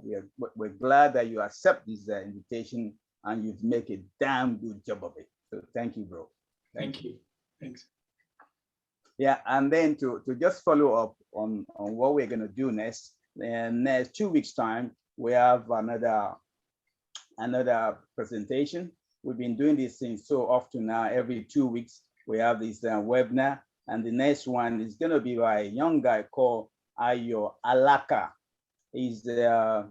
C: We're glad that you accept this invitation, and you've made a damn good job of it. So thank you, bro.
D: Thank you. Thanks.
C: Yeah, and then to just follow up on what we're gonna do next, next 2 weeks time, we have another presentation. We've been doing this thing so often now. Every 2 weeks, we have this webinar, and the next one is gonna be by a young guy called Ayo Alaka. He's a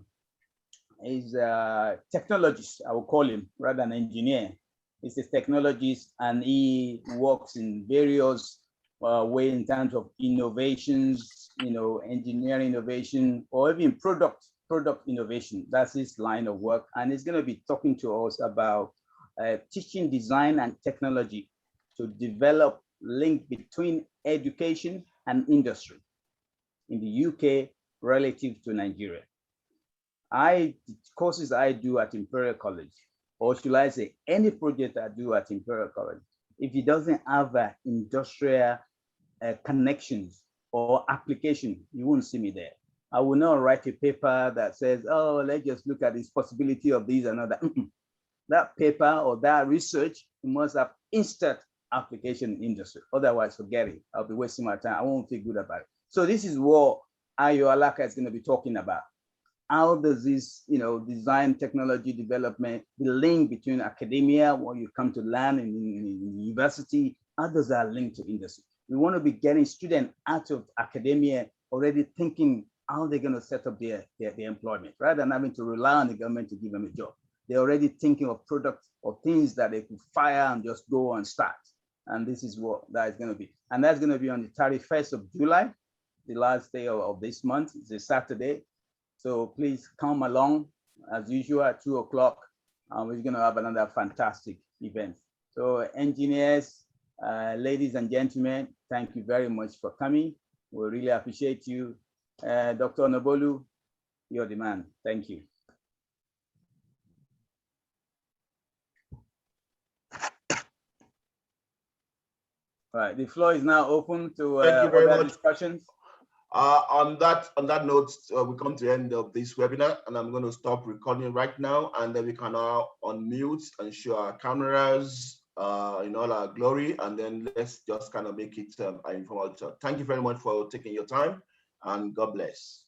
C: technologist, I will call him, rather than engineer. He's a technologist, and he works in various ways in terms of innovations, engineering innovation, or even product innovation. That's his line of work. And he's going to be talking to us about teaching design and technology to develop link between education and industry in the UK relative to Nigeria. The courses I do at Imperial College, or should I say any project I do at Imperial College, if it doesn't have industrial connections or application, you won't see me there. I will not write a paper that says, oh, let's just look at this possibility of this and that. That paper or that research must have instant application in industry. Otherwise, forget it. I'll be wasting my time. I won't feel good about it. So this is what Ayo Alaka is going to be talking about. How does this, design technology development, the link between academia, what you come to learn in university, how does that link to industry? We want to be getting students out of academia already thinking how they're going to set up their employment, rather than having to rely on the government to give them a job. They're already thinking of products or things that they could fire and just go and start. And this is what that is going to be. And that's going to be on the 31st of July, the last day of this month. It's a Saturday. So please come along as usual at 2 o'clock. We're going to have another fantastic event. So engineers, ladies and gentlemen, thank you very much for coming. We really appreciate you. Dr. Onabolu, you're the man. Thank you. All right, the floor is now open to
B: Thank you very much.
C: discussions.
B: On that note, we come to the end of this webinar, and I'm going to stop recording right now, and then we can now unmute and show our cameras in all our glory, and then let's just kind of make it informal. Thank you very much for taking your time, and God bless.